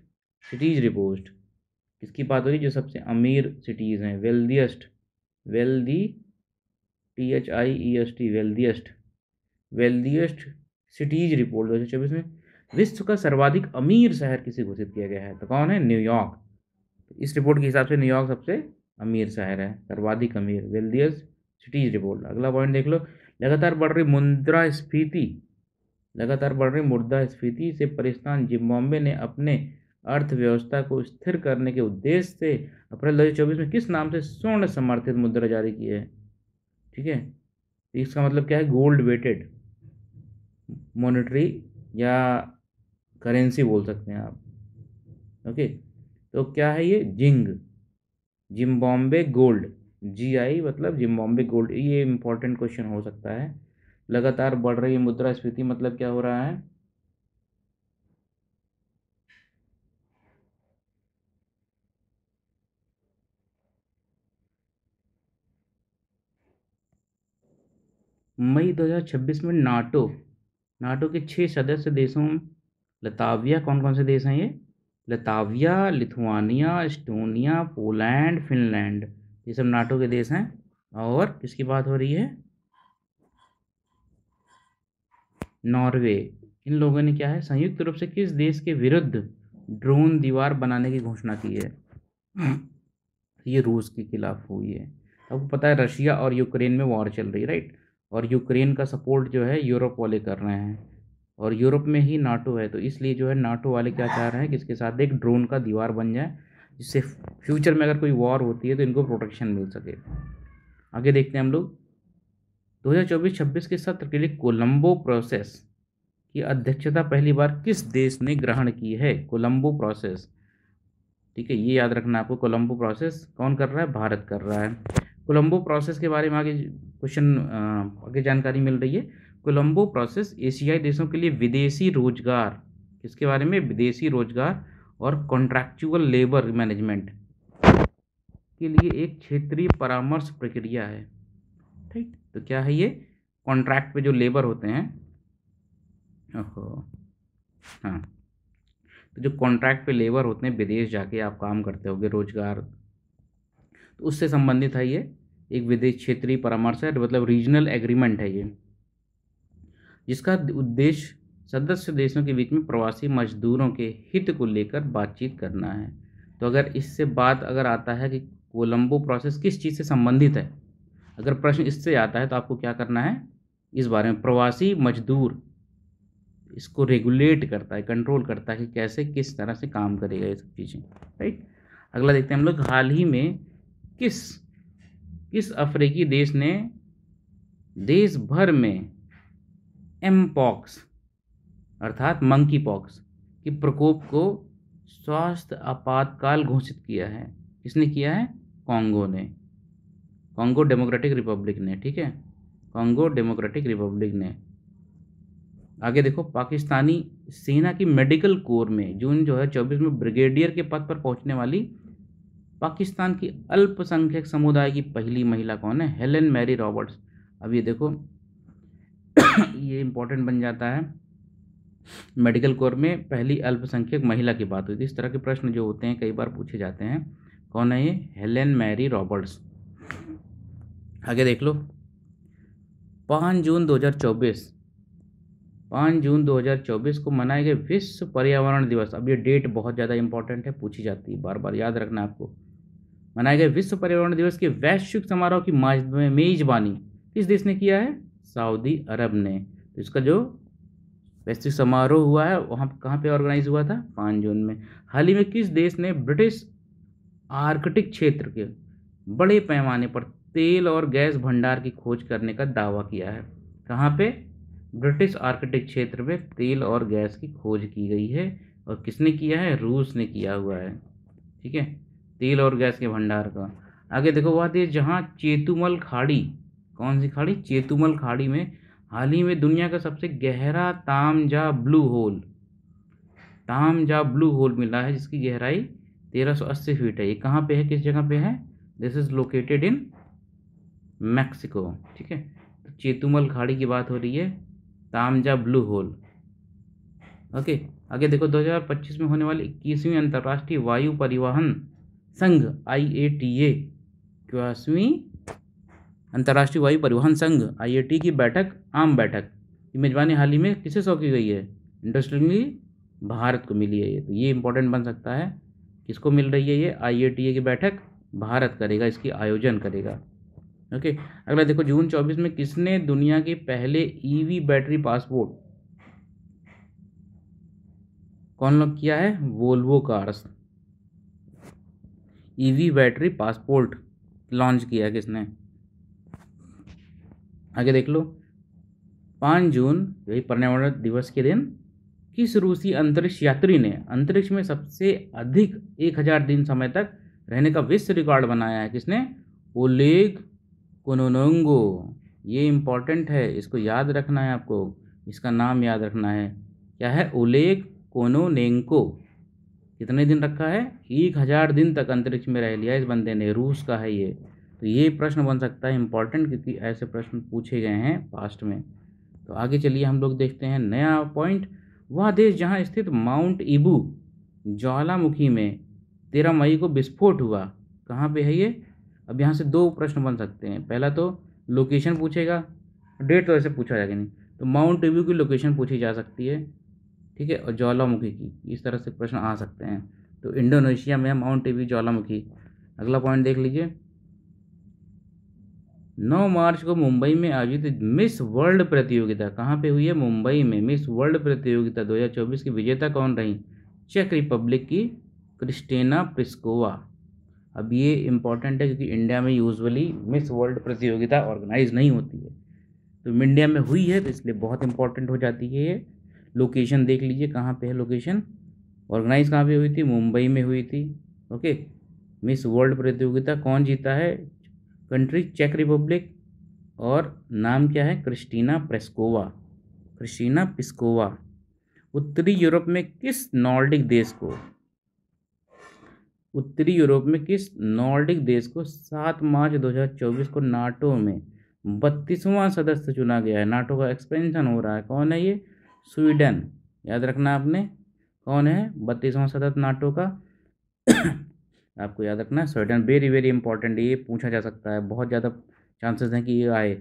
cities report. किसकी बात हो रही है? जो सबसे अमीर सिटीज़ हैं, wealthiest, wealthy THIEST, wealthiest cities report 2024 में विश्व का सर्वाधिक अमीर शहर किसे घोषित किया गया है? तो कौन है? न्यूयॉर्क। इस रिपोर्ट के हिसाब से न्यूयॉर्क सबसे अमीर शहर है, सर्वाधिक अमीर, वेल्दियस सिटीज रिपोर्ट। अगला पॉइंट देख लो, लगातार बढ़ रही मुद्रास्फीति, लगातार बढ़ रही मुद्रास्फीति से परेशान जिम्बाब्वे ने अपने अर्थव्यवस्था को स्थिर करने के उद्देश्य से अप्रैल 2024 में किस नाम से स्वर्ण समर्थित मुद्रा जारी की है? ठीक है, इसका मतलब क्या है? गोल्ड वेटेड मॉनेटरी या करेंसी बोल सकते हैं आप। ओके, तो क्या है ये? जिम्बाब्वे गोल्ड, GI मतलब जिम्बाब्वे गोल्ड। ये इंपॉर्टेंट क्वेश्चन हो सकता है। लगातार बढ़ रही मुद्रास्फीति मतलब क्या हो रहा है? मई 2026 में नाटो, नाटो के 6 सदस्य देशों, लताविया, कौन कौन से देश हैं ये? Latvia, Lithuania, Estonia, Poland, Finland, ये सब नाटो के देश हैं। और किसकी बात हो रही है? नॉर्वे। इन लोगों ने क्या है? संयुक्त रूप से किस देश के विरुद्ध ड्रोन दीवार बनाने की घोषणा की है? ये रूस के खिलाफ हुई है। आपको पता है रशिया और यूक्रेन में वॉर चल रही है, राइट? और यूक्रेन का सपोर्ट जो है यूरोप वाले कर रहे हैं, और यूरोप में ही नाटो है, तो इसलिए जो है नाटो वाले क्या चाह रहे हैं कि इसके साथ एक ड्रोन का दीवार बन जाए, जिससे फ्यूचर में अगर कोई वॉर होती है तो इनको प्रोटेक्शन मिल सके। आगे देखते हैं हम लोग, 2024-26 के सत्र के लिए कोलंबो प्रोसेस की अध्यक्षता पहली बार किस देश ने ग्रहण की है? कोलंबो प्रोसेस, ठीक है, ये याद रखना आपको। कोलंबो प्रोसेस कौन कर रहा है? भारत कर रहा है। कोलंबो प्रोसेस के बारे में आगे क्वेश्चन, आगे जानकारी मिल रही है। कोलंबो प्रोसेस एशियाई देशों के लिए विदेशी रोजगार, किसके बारे में, विदेशी रोजगार और कॉन्ट्रैक्चुअल लेबर मैनेजमेंट के लिए एक क्षेत्रीय परामर्श प्रक्रिया है। ठीक, तो क्या है ये, कॉन्ट्रैक्ट पे जो लेबर होते हैं, ओहो हाँ, तो जो कॉन्ट्रैक्ट पे लेबर होते हैं, विदेश जाके आप काम करते होगे, रोजगार, तो उससे संबंधित है ये एक विदेश क्षेत्रीय परामर्श है, मतलब रीजनल एग्रीमेंट है ये, जिसका उद्देश्य सदस्य देशों के बीच में प्रवासी मजदूरों के हित को लेकर बातचीत करना है। तो अगर इससे बात अगर आता है कि कोलंबो प्रोसेस किस चीज़ से संबंधित है, अगर प्रश्न इससे आता है तो आपको क्या करना है, इस बारे में, प्रवासी मजदूर इसको रेगुलेट करता है, कंट्रोल करता है कि कैसे किस तरह से काम करेगा ये सब चीज़ें। राइट, अगला देखते हैं हम लोग, हाल ही में किस किस अफ्रीकी देश ने देश भर में एमपॉक्स अर्थात मंकी पॉक्स के प्रकोप को स्वास्थ्य आपातकाल घोषित किया है? किसने किया है? कॉन्गो ने, कॉन्गो डेमोक्रेटिक रिपब्लिक ने। ठीक है, कॉन्गो डेमोक्रेटिक रिपब्लिक ने। आगे देखो, पाकिस्तानी सेना की मेडिकल कोर में जून जो है 24 में ब्रिगेडियर के पद पर पहुंचने वाली पाकिस्तान की अल्पसंख्यक समुदाय की पहली महिला कौन है? Helen Mary Roberts. अब ये देखो ये इंपॉर्टेंट बन जाता है, मेडिकल कोर में पहली अल्पसंख्यक महिला की बात हुई थी। इस तरह के प्रश्न जो होते हैं कई बार पूछे जाते हैं। कौन है ये? Helen Mary Roberts. आगे देख लो, 5 जून 2024 को मनाए गए विश्व पर्यावरण दिवस। अब ये डेट बहुत ज़्यादा इंपॉर्टेंट है, पूछी जाती है, बार बार याद रखना आपको। मनाए गए विश्व पर्यावरण दिवस के वैश्विक समारोह की मेजबानी किस देश ने किया है? सऊदी अरब ने। तो इसका जो वैश्विक समारोह हुआ है वहाँ कहाँ पे ऑर्गेनाइज हुआ था? 5 जून में। हाल ही में किस देश ने ब्रिटिश आर्कटिक क्षेत्र के बड़े पैमाने पर तेल और गैस भंडार की खोज करने का दावा किया है? कहाँ पे? ब्रिटिश आर्कटिक क्षेत्र में तेल और गैस की खोज की गई है। और किसने किया है? रूस ने किया हुआ है। ठीक है, तेल और गैस के भंडार का। आगे देखो, वह देश जहाँ चेतुमल खाड़ी, कौन सी खाड़ी? चेतुमल खाड़ी में हाल ही में दुनिया का सबसे गहरा तामजा ब्लू होल मिला है, जिसकी गहराई 1380 फीट है। ये कहाँ पे है, किस जगह पे है? This is located in Mexico. ठीक है, तो चेतुमल खाड़ी की बात हो रही है, तामजा ब्लू होल। ओके, आगे देखो, 2025 में होने वाली 21वीं अंतर्राष्ट्रीय वायु परिवहन संघ IATA, 21वीं अंतर्राष्ट्रीय वायु परिवहन संघ IATA की आम बैठक की मेजबानी हाल ही में किसे सौंपी गई है? इंटरेस्टिंगली भारत को मिली है ये। तो ये इंपॉर्टेंट बन सकता है, किसको मिल रही है ये? IATA की बैठक भारत करेगा, इसकी आयोजन करेगा। ओके, अगला देखो, जून 24 में किसने दुनिया के पहले EV बैटरी पासपोर्ट कौन लोग किया है? Volvo cars. EV battery passport launch किया है किसने? आगे देख लो, 5 जून यही पर्यावरण दिवस के दिन किस रूसी अंतरिक्ष यात्री ने अंतरिक्ष में सबसे अधिक 1000 दिन समय तक रहने का विश्व रिकॉर्ड बनाया है? किसने? ओलेग कोनोनोंगो। ये इंपॉर्टेंट है, इसको याद रखना है आपको, इसका नाम याद रखना है। क्या है? Oleg Kononenko. कितने दिन रखा है? 1000 दिन तक अंतरिक्ष में रह लिया इस बंदे ने, रूस का है ये। तो ये प्रश्न बन सकता है इंपॉर्टेंट, क्योंकि ऐसे प्रश्न पूछे गए हैं पास्ट में। तो आगे चलिए हम लोग देखते हैं नया पॉइंट। वह देश जहां स्थित माउंट ईबू ज्वालामुखी में 13 मई को विस्फोट हुआ, कहाँ पे है ये? अब यहाँ से 2 प्रश्न बन सकते हैं। पहला तो लोकेशन पूछेगा, डेट तो ऐसे पूछा जाएगा नहीं, तो माउंट ईबू की लोकेशन पूछी जा सकती है। ठीक है, और ज्वालामुखी की, इस तरह से प्रश्न आ सकते हैं। तो इंडोनेशिया में है माउंट ईबू ज्वालामुखी। अगला पॉइंट देख लीजिए, 9 मार्च को मुंबई में आयोजित मिस वर्ल्ड प्रतियोगिता कहाँ पे हुई है? मुंबई में। मिस वर्ल्ड प्रतियोगिता 2024 की विजेता कौन रही? चेक रिपब्लिक की क्रिस्टेना प्लिस्कोवा। अब ये इंपॉर्टेंट है, क्योंकि इंडिया में यूजुअली मिस वर्ल्ड प्रतियोगिता ऑर्गेनाइज नहीं होती है, तो इंडिया में हुई है, तो इसलिए बहुत इंपॉर्टेंट हो जाती है ये। लोकेशन देख लीजिए, कहाँ पे है लोकेशन, ऑर्गेनाइज कहाँ पे हुई थी? मुंबई में हुई थी। ओके, मिस वर्ल्ड प्रतियोगिता कौन जीता है? कंट्री चेक रिपब्लिक। और नाम क्या है? Kristina Pliskova, Kristina Pliskova. उत्तरी यूरोप में किस नॉर्डिक देश को, उत्तरी यूरोप में किस नॉर्डिक देश को 7 मार्च 2024 को नाटो में 32वां सदस्य चुना गया है? नाटो का एक्सपेंशन हो रहा है। कौन है ये? स्वीडन। याद रखना आपने, कौन है 32वां सदस्य नाटो का? आपको याद रखना है स्वीडन। वेरी वेरी इंपॉर्टेंट, ये पूछा जा सकता है, बहुत ज़्यादा चांसेस हैं कि ये आए।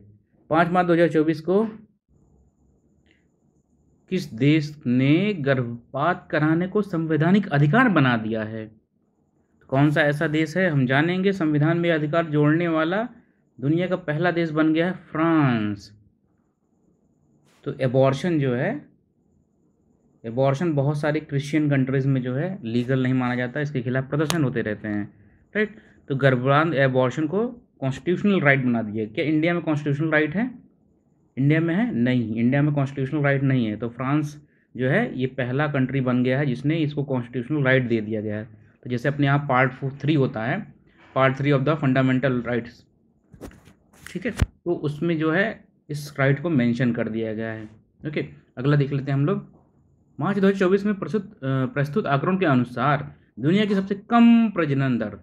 5 मार्च 2024 को किस देश ने गर्भपात कराने को संवैधानिक अधिकार बना दिया है? कौन सा ऐसा देश है, हम जानेंगे। संविधान में अधिकार जोड़ने वाला दुनिया का पहला देश बन गया है फ्रांस। तो एबॉर्शन जो है, एबॉर्शन बहुत सारी क्रिश्चियन कंट्रीज़ में जो है लीगल नहीं माना जाता, इसके खिलाफ प्रदर्शन होते रहते हैं, राइट। तो गर्भपात एबॉर्शन को कॉन्स्टिट्यूशनल राइट बना दिया। क्या इंडिया में कॉन्स्टिट्यूशनल राइट है? इंडिया में है? नहीं, इंडिया में कॉन्स्टिट्यूशनल राइट नहीं है। तो फ्रांस जो है ये पहला कंट्री बन गया है जिसने इसको कॉन्स्टिट्यूशनल राइट दे दिया गया है। तो जैसे अपने यहाँ पार्ट 3 होता है, part 3 of the fundamental rights, ठीक है, तो उसमें जो है इस राइट को मेंशन कर दिया गया है। ओके, अगला देख लेते हैं हम लोग। मार्च 2024 में प्रस्तुत आंकड़ों के अनुसार दुनिया की सबसे कम प्रजनन दर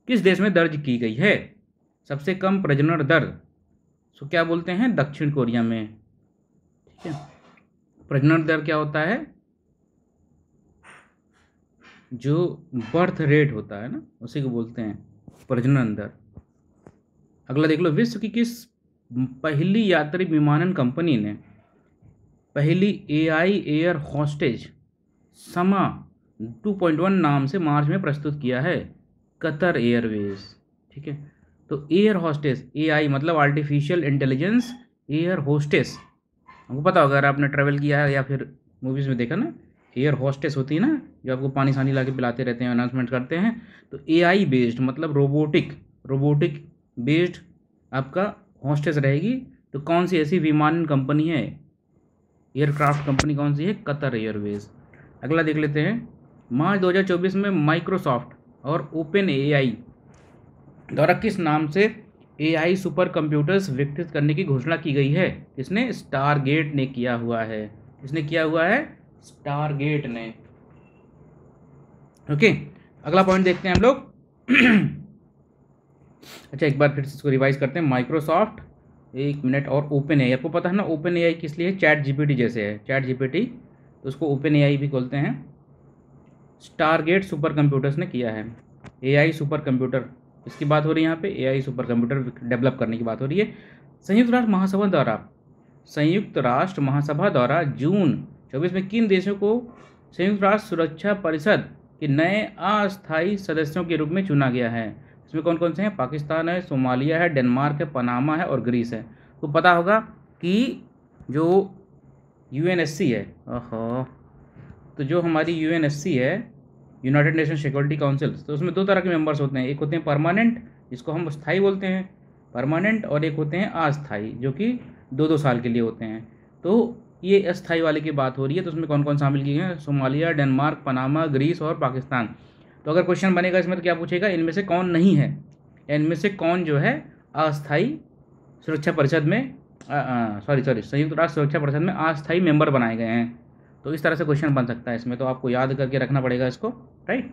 किस देश में दर्ज की गई है? सबसे कम प्रजनन दर सो क्या बोलते हैं? दक्षिण कोरिया में, ठीक है। प्रजनन दर क्या होता है? जो बर्थ रेट होता है ना, उसी को बोलते हैं प्रजनन दर। अगला देख लो, विश्व की किस पहली यात्री विमानन कंपनी ने पहली AI एयर होस्टेज समा 2.1 नाम से मार्च में प्रस्तुत किया है? कतर एयरवेज, ठीक है। तो एयर होस्टेस, AI मतलब आर्टिफिशियल इंटेलिजेंस एयर होस्टेस, हमको पता होगा अगर आपने ट्रैवल किया है या फिर मूवीज़ में देखा ना, एयर होस्टेस होती है ना जो आपको पानी सानी ला के पिलाते रहते हैं, अनाउंसमेंट करते हैं। तो AI बेस्ड मतलब रोबोटिक बेस्ड आपका होस्टेस रहेगी। तो कौन सी ऐसी विमानन कंपनी है, एयरक्राफ्ट कंपनी कौन सी है? Qatar Airways. अगला देख लेते हैं। मार्च 2024 में माइक्रोसॉफ्ट और ओपन AI द्वारा किस नाम से AI सुपर कंप्यूटर्स विकसित करने की घोषणा की गई है? इसने स्टारगेट ने किया हुआ है। इसने किया हुआ है स्टारगेट ने। ओके, अगला पॉइंट देखते हैं हम लोग। अच्छा, एक बार फिर से इसको रिवाइज करते हैं। माइक्रोसॉफ्ट, एक मिनट, और ओपन AI। आपको पता है ना ओपन AI किस लिए? चैट GPT जैसे है, चैट GPT, तो उसको ओपन AI भी बोलते हैं। स्टारगेट सुपर कंप्यूटर्स ने किया है। AI सुपर कंप्यूटर, इसकी बात हो रही है यहाँ पे, AI सुपर कंप्यूटर डेवलप करने की बात हो रही है। संयुक्त राष्ट्र महासभा द्वारा जून 24 में किन देशों को संयुक्त राष्ट्र सुरक्षा परिषद के नए अस्थायी सदस्यों के रूप में चुना गया है? इसमें कौन कौन से हैं? पाकिस्तान है, सोमालिया है, डेनमार्क है, पनामा है और ग्रीस है। तो पता होगा कि जो UNSC है, ओहो, तो जो हमारी UNSC है, यूनाइटेड नेशन सिक्योरिटी काउंसिल, तो उसमें 2 तरह के मेंबर्स होते हैं। एक होते हैं परमानेंट, जिसको हम स्थायी बोलते हैं परमानेंट, और एक होते हैं अस्थायी, जो कि 2-2 साल के लिए होते हैं। तो ये अस्थायी वाले की बात हो रही है। तो उसमें कौन कौन शामिल किए हैं? सोमालिया, डेनमार्क, पनामा, ग्रीस और पाकिस्तान। तो अगर क्वेश्चन बनेगा इसमें तो क्या पूछेगा? इनमें से कौन नहीं है, इनमें से कौन जो है अस्थायी सुरक्षा परिषद में संयुक्त राष्ट्र सुरक्षा परिषद में अस्थायी मेंबर बनाए गए हैं। तो इस तरह से क्वेश्चन बन सकता है इसमें, तो आपको याद करके रखना पड़ेगा इसको, राइट।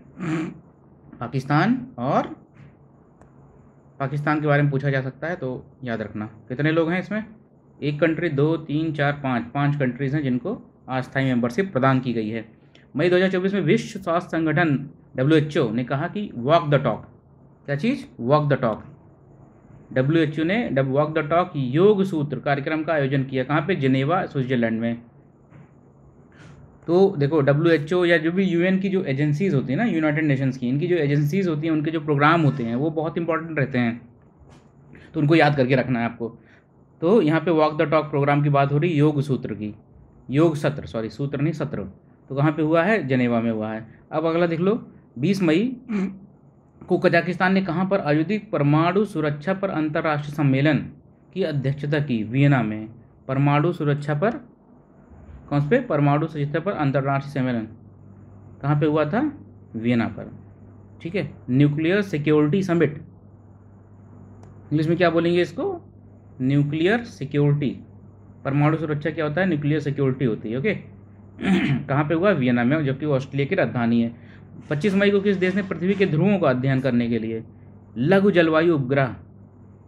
पाकिस्तान के बारे में पूछा जा सकता है, तो याद रखना। कितने लोग हैं इसमें? 1 कंट्री, 2, 3, 4, 5 कंट्रीज़ हैं जिनको अस्थायी मेंबरशिप प्रदान की गई है। मई 2024 में विश्व स्वास्थ्य संगठन WHO ने कहा कि वॉक द टॉक, क्या चीज़? Walk the talk. WHO ने वॉक द टॉक योग सूत्र कार्यक्रम का आयोजन किया। कहाँ पे? जिनेवा, स्विट्जरलैंड में। तो देखो WHO या जो भी UN की जो एजेंसीज़ होती हैं ना, यूनाइटेड नेशंस की, इनकी जो एजेंसीज़ होती हैं, उनके जो प्रोग्राम होते हैं वो बहुत इंपॉर्टेंट रहते हैं, तो उनको याद करके रखना है आपको। तो यहाँ पे वॉक द टॉक प्रोग्राम की बात हो रही, योग सूत्र की, योग सत्र, सॉरी सूत्र नहीं सत्र। तो कहाँ पे हुआ है? जनेवा में हुआ है। अब अगला देख लो, 20 मई को कजाकिस्तान ने कहाँ पर आयोजित परमाणु सुरक्षा पर अंतर्राष्ट्रीय सम्मेलन की अध्यक्षता की? वियना में। परमाणु सुरक्षा पर, कौन पे? परमाणु सुरक्षा पर अंतर्राष्ट्रीय सम्मेलन कहाँ पे हुआ था? वियना पर, ठीक है। न्यूक्लियर सिक्योरिटी समिट, इंग्लिश में क्या बोलेंगे इसको? न्यूक्लियर सिक्योरिटी, परमाणु सुरक्षा क्या होता है, न्यूक्लियर सिक्योरिटी होती है। ओके कहाँ पे हुआ, वियना में, जबकि वो ऑस्ट्रेलिया की राजधानी है। 25 मई को किस देश ने पृथ्वी के ध्रुवों का अध्ययन करने के लिए लघु जलवायु उपग्रह,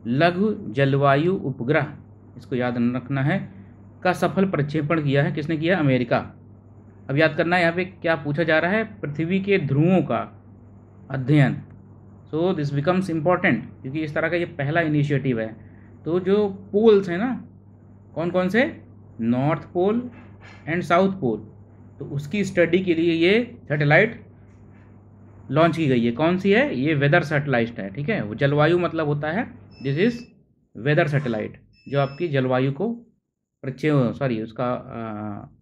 लघु जलवायु उपग्रह, इसको याद रखना है, का सफल प्रक्षेपण किया है? किसने किया? अमेरिका। अब याद करना है यहाँ पे क्या पूछा जा रहा है, पृथ्वी के ध्रुवों का अध्ययन। सो दिस बिकम्स इम्पॉर्टेंट, क्योंकि इस तरह का ये पहला इनिशिएटिव है। तो जो पोल्स हैं ना, कौन कौन से, north pole and south pole, तो उसकी स्टडी के लिए ये सैटेलाइट लॉन्च की गई है। कौन सी है? ये वेदर सैटेलाइट है। ठीक है, वो जलवायु मतलब होता है, दिस इज वेदर सैटेलाइट, जो आपकी जलवायु को उसका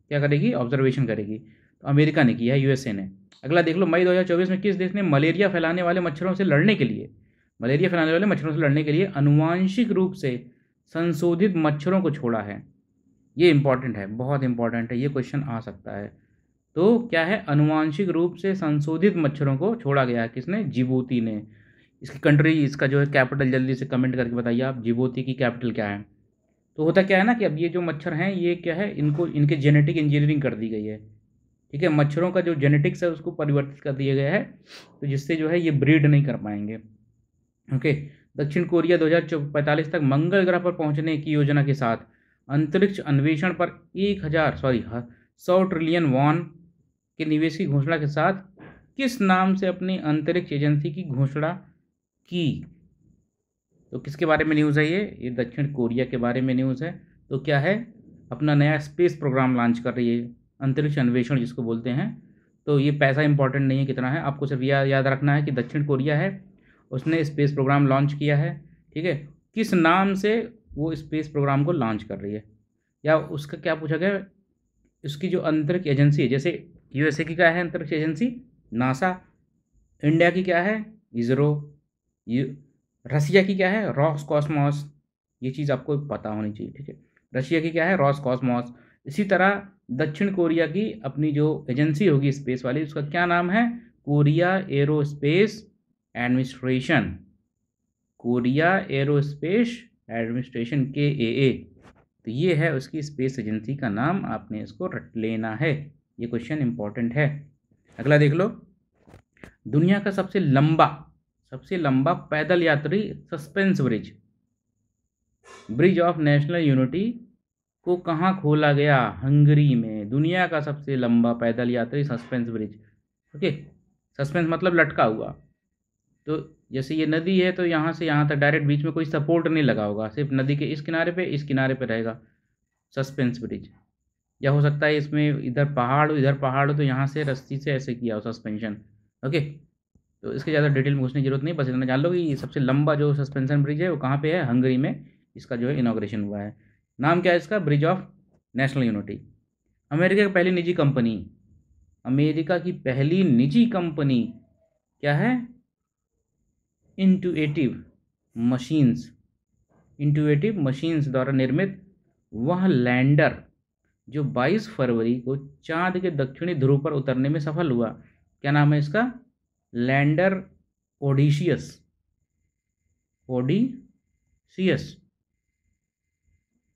क्या करेगी, ऑब्जर्वेशन करेगी। तो अमेरिका ने किया है, यूएसए ने। अगला देख लो, मई 2024 में किस देश ने मलेरिया फैलाने वाले मच्छरों से लड़ने के लिए आनुवांशिक रूप से संशोधित मच्छरों को छोड़ा है? ये इंपॉर्टेंट है, बहुत इंपॉर्टेंट है, ये क्वेश्चन आ सकता है। तो क्या है, आनुवांशिक रूप से संशोधित मच्छरों को छोड़ा गया है। किसने? जिबूती ने। इसकी कंट्री, इसका जो है कैपिटल जल्दी से कमेंट करके बताइए आप, जिबूती की कैपिटल क्या है। तो होता क्या है ना कि अब ये जो मच्छर हैं, ये क्या है, इनको इनके जेनेटिक इंजीनियरिंग कर दी गई है। ठीक है, मच्छरों का जो जेनेटिक्स है उसको परिवर्तित कर दिया गया है, तो जिससे जो है ये ब्रीड नहीं कर पाएंगे। ओके, दक्षिण कोरिया 2045 तक मंगल ग्रह पर पहुंचने की योजना के साथ अंतरिक्ष अन्वेषण पर 100 ट्रिलियन वॉन के निवेश की घोषणा के साथ किस नाम से अपनी अंतरिक्ष एजेंसी की घोषणा की? तो किसके बारे में न्यूज़ है ये दक्षिण कोरिया के बारे में न्यूज़ है। तो क्या है, अपना नया स्पेस प्रोग्राम लॉन्च कर रही है, अंतरिक्ष अन्वेषण जिसको बोलते हैं। तो ये पैसा इंपॉर्टेंट नहीं है कितना है, आपको सिर्फ याद रखना है कि दक्षिण कोरिया है, उसने स्पेस प्रोग्राम लॉन्च किया है। ठीक है, किस नाम से वो स्पेस प्रोग्राम को लॉन्च कर रही है, या उसका क्या पूछा गया, उसकी जो अंतरिक्ष एजेंसी है, जैसे यूएसए की क्या है अंतरिक्ष एजेंसी, नासा। इंडिया की क्या है, इसरो। रसिया की क्या है, रॉसकॉस्मॉस। ये चीज़ आपको पता होनी चाहिए। ठीक है, रशिया की क्या है, रॉसकॉस्मॉस। इसी तरह दक्षिण कोरिया की अपनी जो एजेंसी होगी स्पेस वाली, उसका क्या नाम है, Korea aerospace administration. Korea aerospace administration, KAA। तो ये है उसकी स्पेस एजेंसी का नाम, आपने इसको रट लेना है, ये क्वेश्चन इंपॉर्टेंट है। अगला देख लो, दुनिया का सबसे लंबा पैदल यात्री suspense bridge of national unity को कहाँ खोला गया? हंगरी में। दुनिया का सबसे लंबा पैदल यात्री सस्पेंस ब्रिज। ओके, सस्पेंस मतलब लटका हुआ। तो जैसे ये नदी है, तो यहाँ से यहाँ तक डायरेक्ट बीच में कोई सपोर्ट नहीं लगा होगा, सिर्फ नदी के इस किनारे पे रहेगा सस्पेंस ब्रिज। या हो सकता है इसमें इधर पहाड़ हो, तो यहाँ से रस्सी से ऐसे किया हो सस्पेंशन। ओके, तो इसके ज़्यादा डिटेल में घुसने की जरूरत नहीं, बस इतना जान लो कि सबसे लंबा जो सस्पेंशन ब्रिज है वो कहाँ पे है, हंगरी में इसका जो है इनॉग्रेशन हुआ है। नाम क्या है इसका, bridge of national unity. America की पहली निजी कंपनी क्या है, इंटुएटिव मशीन्स द्वारा निर्मित वह लैंडर जो 22 फरवरी को चांद के दक्षिणी ध्रुव पर उतरने में सफल हुआ, क्या नाम है इसका, लैंडर ओडिशियस।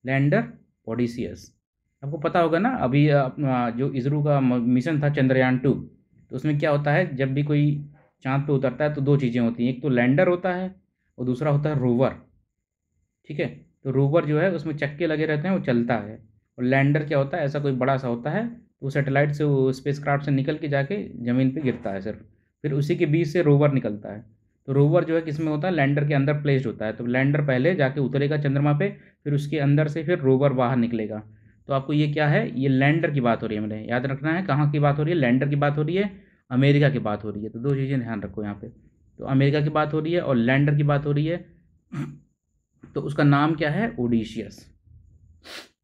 लैंडर ओडिशियस, आपको पता होगा ना। अभी जो इसरो का मिशन था चंद्रयान-2, तो उसमें क्या होता है, जब भी कोई चांद पे उतरता है तो दो चीज़ें होती हैं, एक तो लैंडर होता है और दूसरा होता है रोवर। ठीक है, तो रोवर जो है उसमें चक्के लगे रहते हैं, वो चलता है। और लैंडर क्या होता है, ऐसा कोई बड़ा सा होता है, तो वो सैटेलाइट से, वो स्पेसक्राफ्ट से निकल के जाके ज़मीन पे गिरता है सिर्फ, फिर उसी के बीच से रोवर निकलता है। तो रोवर जो है किस में होता है, लैंडर के अंदर प्लेस्ड होता है। तो लैंडर पहले जाके उतरेगा चंद्रमा पे, फिर उसके अंदर से फिर रोवर बाहर निकलेगा। तो आपको ये क्या है, ये लैंडर की बात हो रही है, मैंने याद रखना है कहाँ की बात हो रही है, लैंडर की बात हो रही है, अमेरिका की बात हो रही है। तो दो चीज़ें ध्यान रखो यहाँ पे, तो अमेरिका की बात हो रही है और लैंडर की बात हो रही है। तो उसका नाम क्या है, ओडिशियस।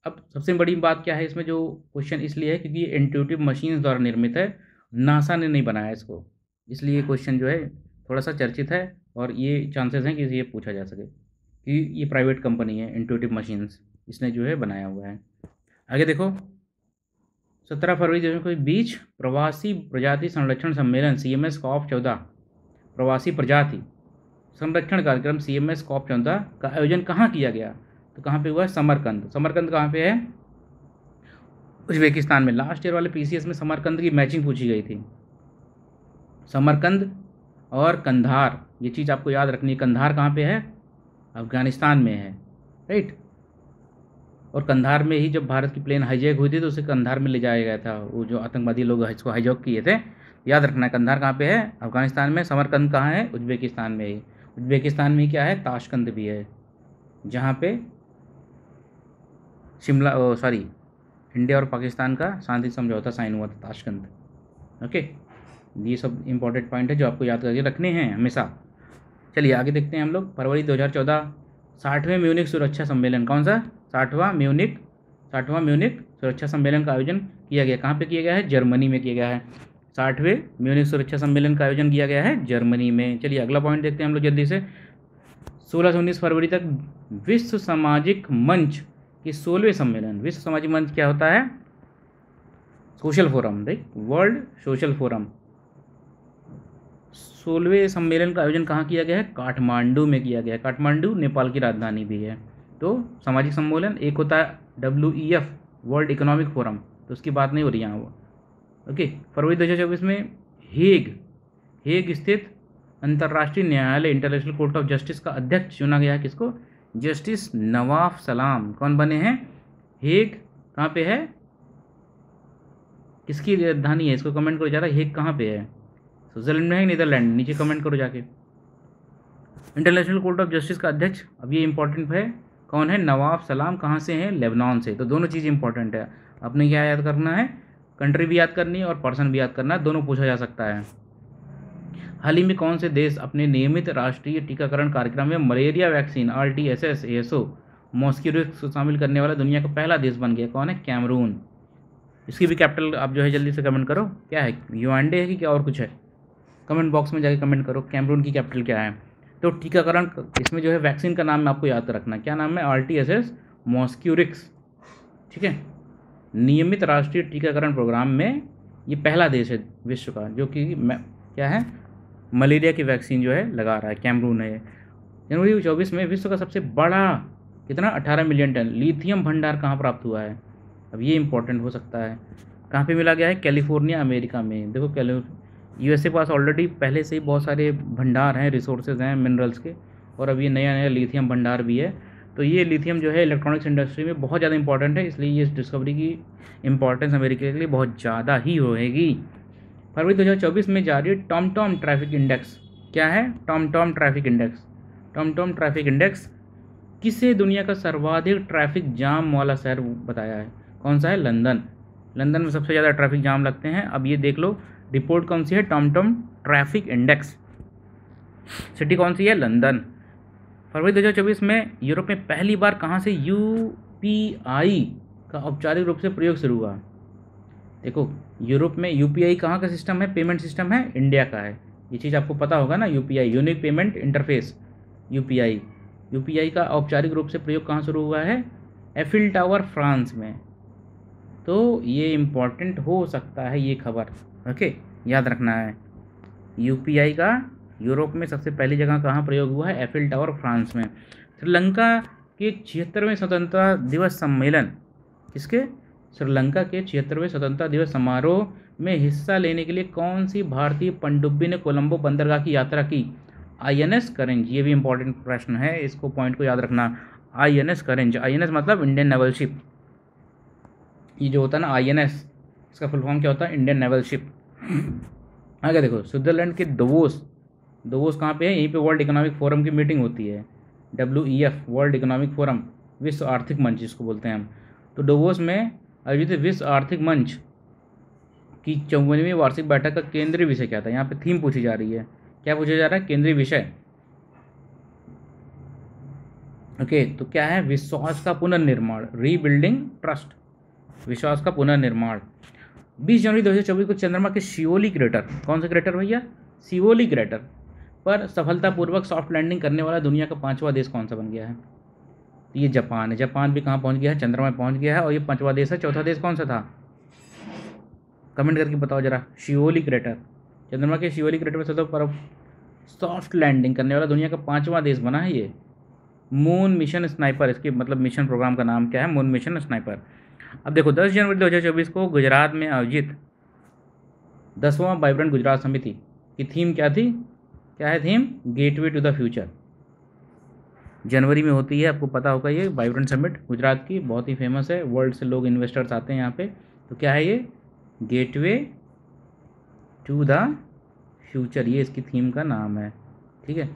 अब सबसे बड़ी बात क्या है इसमें, जो क्वेश्चन इसलिए है क्योंकि ये इंट्यूटिव मशीन्स द्वारा निर्मित है, नासा ने नहीं बनाया इसको, इसलिए ये क्वेश्चन जो है थोड़ा सा चर्चित है, और ये चांसेस हैं कि ये पूछा जा सके कि ये प्राइवेट कंपनी है इंट्यूटिव मशीन्स, इसने जो है बनाया हुआ है। आगे देखो, 17 फरवरी 2020 प्रवासी प्रजाति संरक्षण सम्मेलन CMS COP14 प्रवासी प्रजाति संरक्षण कार्यक्रम CMS COP14 का आयोजन कहाँ किया गया? तो कहाँ पे हुआ है? समरकंद। समरकंद कहाँ पे है? उज्बेकिस्तान में। लास्ट ईयर वाले पीसीएस में समरकंद की मैचिंग पूछी गई थी। समरकंद और कंधार, ये चीज़ आपको याद रखनी है। कंधार कहाँ पे है? अफगानिस्तान में है, राइट। और कंधार में ही जब भारत की प्लेन हाईजैक हुई थी तो उसे कंधार में ले जाया गया था, वो जो आतंकवादी लोग इसको हाईजैक किए थे। याद रखना है, कंधार कहाँ पे है? अफगानिस्तान में। समरकंद कहाँ है? उज्बेकिस्तान में ही। उज्बेकिस्तान में क्या है? ताशकंद भी है, जहाँ पे शिमला सॉरी इंडिया और पाकिस्तान का शांति समझौता साइन हुआ था, ताशकंद। ओके, ये सब इंपॉर्टेंट पॉइंट है जो आपको याद करके रखने हैं हमेशा। चलिए आगे देखते हैं हम लोग। फरवरी 2014 60वें म्यूनिक सुरक्षा सम्मेलन। कौन सा? 60वां म्यूनिक सुरक्षा सम्मेलन का आयोजन किया गया। कहाँ पे किया गया है? जर्मनी में किया गया है। 60वें म्यूनिक सुरक्षा सम्मेलन का आयोजन किया गया है जर्मनी में। चलिए अगला पॉइंट देखते हैं हम लोग जल्दी से। 16 से 19 फरवरी तक विश्व सामाजिक मंच की 16वें सम्मेलन। विश्व सामाजिक मंच क्या होता है? Social forum, right, world social forum. 16वें सम्मेलन का आयोजन कहाँ किया गया है? काठमांडू में किया गया है। काठमांडू नेपाल की राजधानी भी है। तो सामाजिक सम्मेलन एक होता है WEF, वर्ल्ड इकोनॉमिक फोरम, तो उसकी बात नहीं हो रही यहाँ वो। ओके, फरवरी 2024 में हेग स्थित अंतर्राष्ट्रीय न्यायालय इंटरनेशनल कोर्ट ऑफ जस्टिस का अध्यक्ष चुना गया है। किसको? जस्टिस नवाफ सलाम। कौन बने हैं? हेग कहाँ पे है? किसकी राजधानी है? इसको कमेंट करो ज़्यादा। हेग कहाँ पे है? स्विट्जरलैंड में है, नीदरलैंड? नीचे कमेंट करो जाके। इंटरनेशनल कोर्ट ऑफ जस्टिस का अध्यक्ष, अब ये इंपॉर्टेंट है, कौन है? नवाब सलाम। कहाँ से हैं? लेबनान से। तो दोनों चीज़ इंपॉर्टेंट है। अपने क्या याद करना है? कंट्री भी याद करनी है और पर्सन भी याद करना है, दोनों पूछा जा सकता है। हाल ही में कौन से देश अपने नियमित राष्ट्रीय टीकाकरण कार्यक्रम में मलेरिया वैक्सीन RTS ASO मॉस्किटोसिस को शामिल करने वाला दुनिया का पहला देश बन गया? कौन है? कैमरून। इसकी भी कैपिटल आप जो है जल्दी से कमेंट करो, क्या है? युआंडे है कि क्या और कुछ है? कमेंट बॉक्स में जाके कमेंट करो कैमरून की कैपिटल क्या है। तो टीकाकरण, इसमें जो है वैक्सीन का नाम आपको याद रखना, क्या नाम है? RTS मॉस्क्यूरिक्स, ठीक है। नियमित राष्ट्रीय टीकाकरण प्रोग्राम में ये पहला देश है विश्व का जो कि क्या है? मलेरिया की वैक्सीन जो है लगा रहा है, कैमरून है। जनवरी 2024 में विश्व का सबसे बड़ा कितना? 18 मिलियन टन लिथियम भंडार कहाँ प्राप्त हुआ है? अब ये इंपॉर्टेंट हो सकता है। कहाँ पे मिला गया है? कैलिफोर्निया, अमेरिका में। देखो USA पास ऑलरेडी पहले से ही बहुत सारे भंडार हैं, रिसोर्सेज हैं मिनरल्स के, और अब ये नया नया लिथियम भंडार भी है। तो ये लिथियम जो है इलेक्ट्रॉनिक्स इंडस्ट्री में बहुत ज़्यादा इंपॉर्टेंट है, इसलिए ये डिस्कवरी की इंपॉर्टेंस अमेरिका के लिए बहुत ज़्यादा ही होएगी। फरवरी 2024 में जारी टॉमटॉम ट्रैफिक इंडेक्स। क्या है? TomTom traffic index. TomTom traffic index किसे दुनिया का सर्वाधिक ट्रैफिक जाम वाला शहर बताया है? कौन सा है? लंदन। लंदन में सबसे ज़्यादा ट्रैफिक जाम लगते हैं। अब ये देख लो रिपोर्ट कौन सी है? TomTom traffic index. सिटी कौन सी है? लंदन। फरवरी 2024 में यूरोप में पहली बार कहाँ से UPI का औपचारिक रूप से प्रयोग शुरू हुआ? देखो यूरोप में UPI कहाँ का सिस्टम है? पेमेंट सिस्टम है, इंडिया का है। ये चीज़ आपको पता होगा ना, UPI unique payment interface, UPI का औपचारिक रूप से प्रयोग कहाँ शुरू हुआ है? एफिल टावर, फ्रांस में। तो ये इम्पॉर्टेंट हो सकता है ये खबर, ओके, याद रखना है। UPI का यूरोप में सबसे पहली जगह कहाँ प्रयोग हुआ है? एफिल टावर, फ्रांस में। श्रीलंका के 76वें स्वतंत्रता दिवस सम्मेलन, किसके? श्रीलंका के 76वें स्वतंत्रता दिवस समारोह में हिस्सा लेने के लिए कौन सी भारतीय पनडुब्बी ने कोलंबो बंदरगाह की यात्रा की? INS करेंज। ये भी इंपॉर्टेंट प्रश्न है, इसको पॉइंट को याद रखना। INS करेंज। INS मतलब इंडियन नेवल शिप। ये जो होता है ना INS, इसका फुल फॉर्म क्या होता है? Indian naval ship. आगे देखो, स्विट्जरलैंड के दोवोस कहाँ पे है? यहीं पे वर्ल्ड इकोनॉमिक फोरम की मीटिंग होती है। WEF, वर्ल्ड इकोनॉमिक फोरम, विश्व आर्थिक मंच जिसको बोलते हैं हम। तो डोवोस में आयोजित विश्व आर्थिक मंच की 54वीं वार्षिक बैठक का केंद्रीय विषय क्या था? यहाँ पे थीम पूछी जा रही है। क्या पूछा जा रहा है? केंद्रीय विषय। ओके, तो क्या है? विश्वास का पुनर्निर्माण, रीबिल्डिंग ट्रस्ट, विश्वास का पुनर्निर्माण। 20 जनवरी 2024 को चंद्रमा के शिवोली क्रेटर, कौन सा क्रेटर भैया? शिवोली क्रेटर पर सफलतापूर्वक सॉफ्ट लैंडिंग करने वाला दुनिया का 5वां देश कौन सा बन गया है? तो ये जापान है। जापान भी कहाँ पहुँच गया है? चंद्रमा में पहुँच गया है, और ये 5वां देश है। चौथा देश कौन सा था? कमेंट करके बताओ जरा। शिवोली क्रेटर, चंद्रमा के शिवोली क्रेटर में सफलतापूर्वक सॉफ्ट लैंडिंग करने वाला दुनिया का 5वां देश बना है ये। मून मिशन स्नाइपर, इसके मतलब मिशन प्रोग्राम का नाम क्या है, मून मिशन स्नाइपर। अब देखो 10 जनवरी 2024 को गुजरात में आयोजित 10वां वाइब्रेंट गुजरात समिति की थीम क्या थी, क्या है theme, gateway to the future. जनवरी में होती है, आपको पता होगा, ये वाइब्रेंट समिट गुजरात की बहुत ही फेमस है, वर्ल्ड से लोग इन्वेस्टर्स आते हैं यहाँ पे। तो क्या है ये, गेटवे टू द फ्यूचर, ये इसकी थीम का नाम है। ठीक है,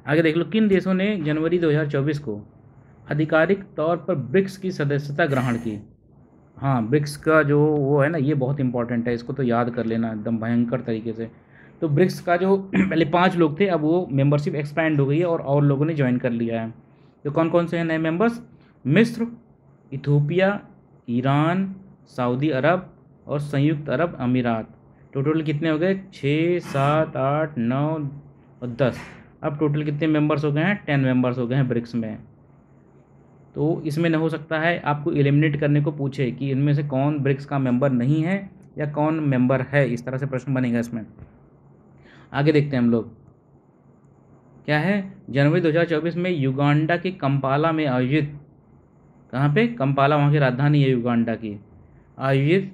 आगे देख लो, किन देशों ने जनवरी 2024 को आधिकारिक तौर पर ब्रिक्स की सदस्यता ग्रहण की। हाँ, ब्रिक्स का जो वो है ना, ये बहुत इंपॉर्टेंट है, इसको तो याद कर लेना एकदम भयंकर तरीके से। तो ब्रिक्स का जो पहले 5 लोग थे, अब वो मेंबरशिप एक्सपैंड हो गई है और लोगों ने ज्वाइन कर लिया है। तो कौन कौन से हैं नए मेंबर्स, मिस्र, इथोपिया, ईरान, सऊदी अरब और संयुक्त अरब अमीरात। टोटल कितने हो गए, 6, 7, 8, 9 और 10। अब टोटल कितने मेंबर्स हो गए हैं, 10 मेंबर्स हो गए हैं ब्रिक्स में। तो इसमें न हो सकता है आपको एलिमिनेट करने को पूछे कि इनमें से कौन ब्रिक्स का मेंबर नहीं है या कौन मेंबर है, इस तरह से प्रश्न बनेगा इसमें। आगे देखते हैं हम लोग, क्या है, जनवरी 2024 में युगांडा के कंपाला में आयोजित, कहाँ पे, कंपाला वहाँ की राजधानी है युगांडा की, आयोजित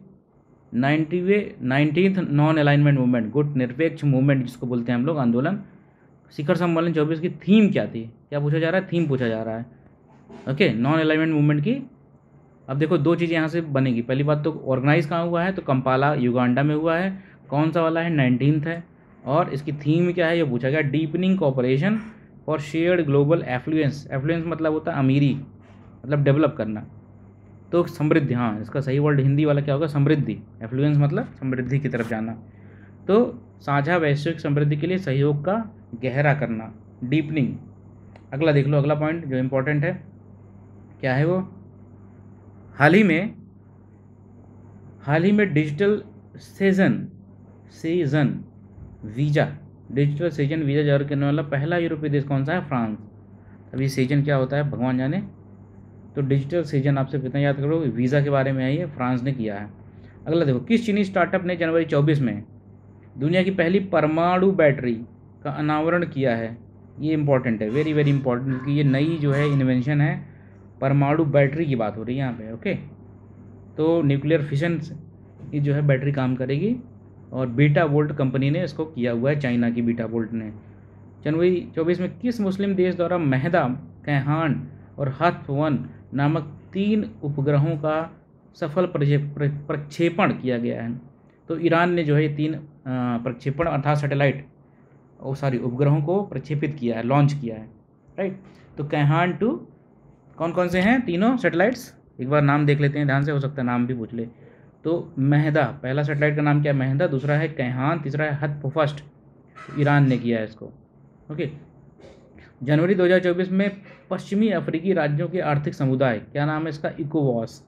19th नॉन अलाइनमेंट मूवमेंट, गुट निरपेक्ष मूवमेंट जिसको बोलते हैं हम लोग, आंदोलन, शिखर सम्मेलन 24 की थीम क्या थी, क्या पूछा जा रहा है, थीम पूछा जा रहा है। ओके, नॉन अलाइनमेंट मूवमेंट की। अब देखो 2 चीज़ें यहाँ से बनेगी, पहली बात तो ऑर्गेनाइज कहाँ हुआ है, तो कंपाला युगांडा में हुआ है, कौन सा वाला है, 19th है, और इसकी थीम क्या है ये पूछा गया, deepening cooperation for shared global affluence. Affluence मतलब होता है अमीरी, मतलब डेवलप करना, तो समृद्धि, हाँ इसका सही वर्ड हिंदी वाला क्या होगा, समृद्धि। एफ्लुएंस मतलब समृद्धि की तरफ जाना, तो साझा वैश्विक समृद्धि के लिए सहयोग का गहरा करना, डीपनिंग। अगला देख लो, अगला पॉइंट जो इम्पोर्टेंट है, क्या है वो, हाल ही में digital Schezwan visa, digital Schezwan visa जारी करने वाला पहला यूरोपीय देश कौन सा है, फ्रांस। अभी सेजन क्या होता है भगवान जाने, तो डिजिटल सेजन आपसे कितना याद करो, वीज़ा के बारे में है, ये फ्रांस ने किया है। अगला देखो, किस चीनी स्टार्टअप ने जनवरी 24 में दुनिया की पहली परमाणु बैटरी का अनावरण किया है। ये इंपॉर्टेंट है, वेरी वेरी इंपॉर्टेंट, क्योंकि ये नई जो है इन्वेंशन है, परमाणु बैटरी की बात हो रही है यहाँ पे। ओके, तो न्यूक्लियर फिशन की जो है बैटरी काम करेगी, और बीटा वोल्ट कंपनी ने इसको किया हुआ है, चाइना की बीटा वोल्ट ने। जनवरी 24 में किस मुस्लिम देश द्वारा महदा, कैहान और हथ-1 नामक 3 उपग्रहों का सफल प्रक्षेपण किया गया है। तो ईरान ने जो है 3 प्रक्षेपण अर्थात सैटेलाइट, उपग्रहों को प्रक्षेपित किया है, लॉन्च किया है, राइट। तो कैहान 2, कौन कौन से हैं तीनों सैटेलाइट्स, एक बार नाम देख लेते हैं ध्यान से, हो सकता है नाम भी पूछ ले। तो महदा, पहला सैटेलाइट का नाम क्या है, महदा, दूसरा है कैहान, तीसरा है हथ फर्स्ट, ईरान ने किया है इसको। ओके, जनवरी 2024 में पश्चिमी अफ्रीकी राज्यों के आर्थिक समुदाय, क्या नाम है इसका, इकोवॉस।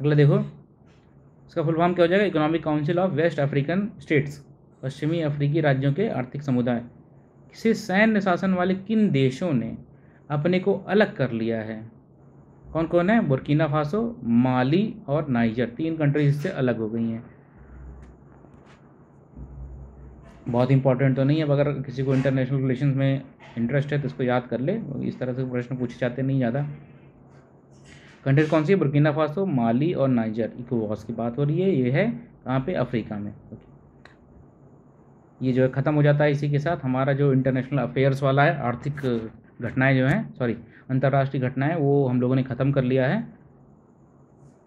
अगला देखो, इसका फुल फॉर्म क्या हो जाएगा, economic council of west African states, पश्चिमी अफ्रीकी राज्यों के आर्थिक समुदाय। किसी सैन्य शासन वाले किन देशों ने अपने को अलग कर लिया है, कौन कौन है, बुर्किना फासो, माली और नाइजर, 3 कंट्रीज इससे अलग हो गई हैं। बहुत इंपॉर्टेंट तो नहीं है, अगर किसी को इंटरनेशनल रिलेशंस में इंटरेस्ट है तो इसको याद कर ले, इस तरह से प्रश्न पूछे जाते नहीं ज़्यादा। कंट्रीज कौन सी है, बुर्किना फासो, माली और नाइजर, इकोवॉस की बात हो रही है, ये है कहाँ पे, अफ्रीका में। ये जो है ख़त्म हो जाता है इसी के साथ हमारा जो इंटरनेशनल अफेयर्स वाला है, आर्थिक घटनाएं जो हैं, अंतर्राष्ट्रीय घटनाएं, वो हम लोगों ने ख़त्म कर लिया है।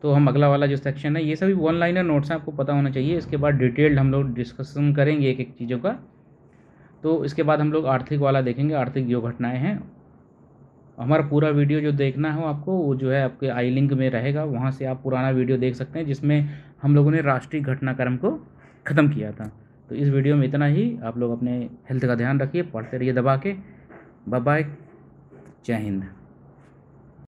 तो हम अगला वाला जो सेक्शन है, ये सभी 1 लाइनर नोट्स हैं, आपको पता होना चाहिए। इसके बाद डिटेल्ड हम लोग डिस्कशन करेंगे एक एक चीज़ों का। तो इसके बाद हम लोग आर्थिक वाला देखेंगे, आर्थिक जो घटनाएं हैं। हमारा पूरा वीडियो जो देखना हो आपको, वो जो है आपके आई लिंक में रहेगा, वहाँ से आप पुराना वीडियो देख सकते हैं, जिसमें हम लोगों ने राष्ट्रीय घटनाक्रम को ख़त्म किया था। तो इस वीडियो में इतना ही, आप लोग अपने हेल्थ का ध्यान रखिए, पढ़ते रहिए दबा के। बाय बाय, जय हिंद।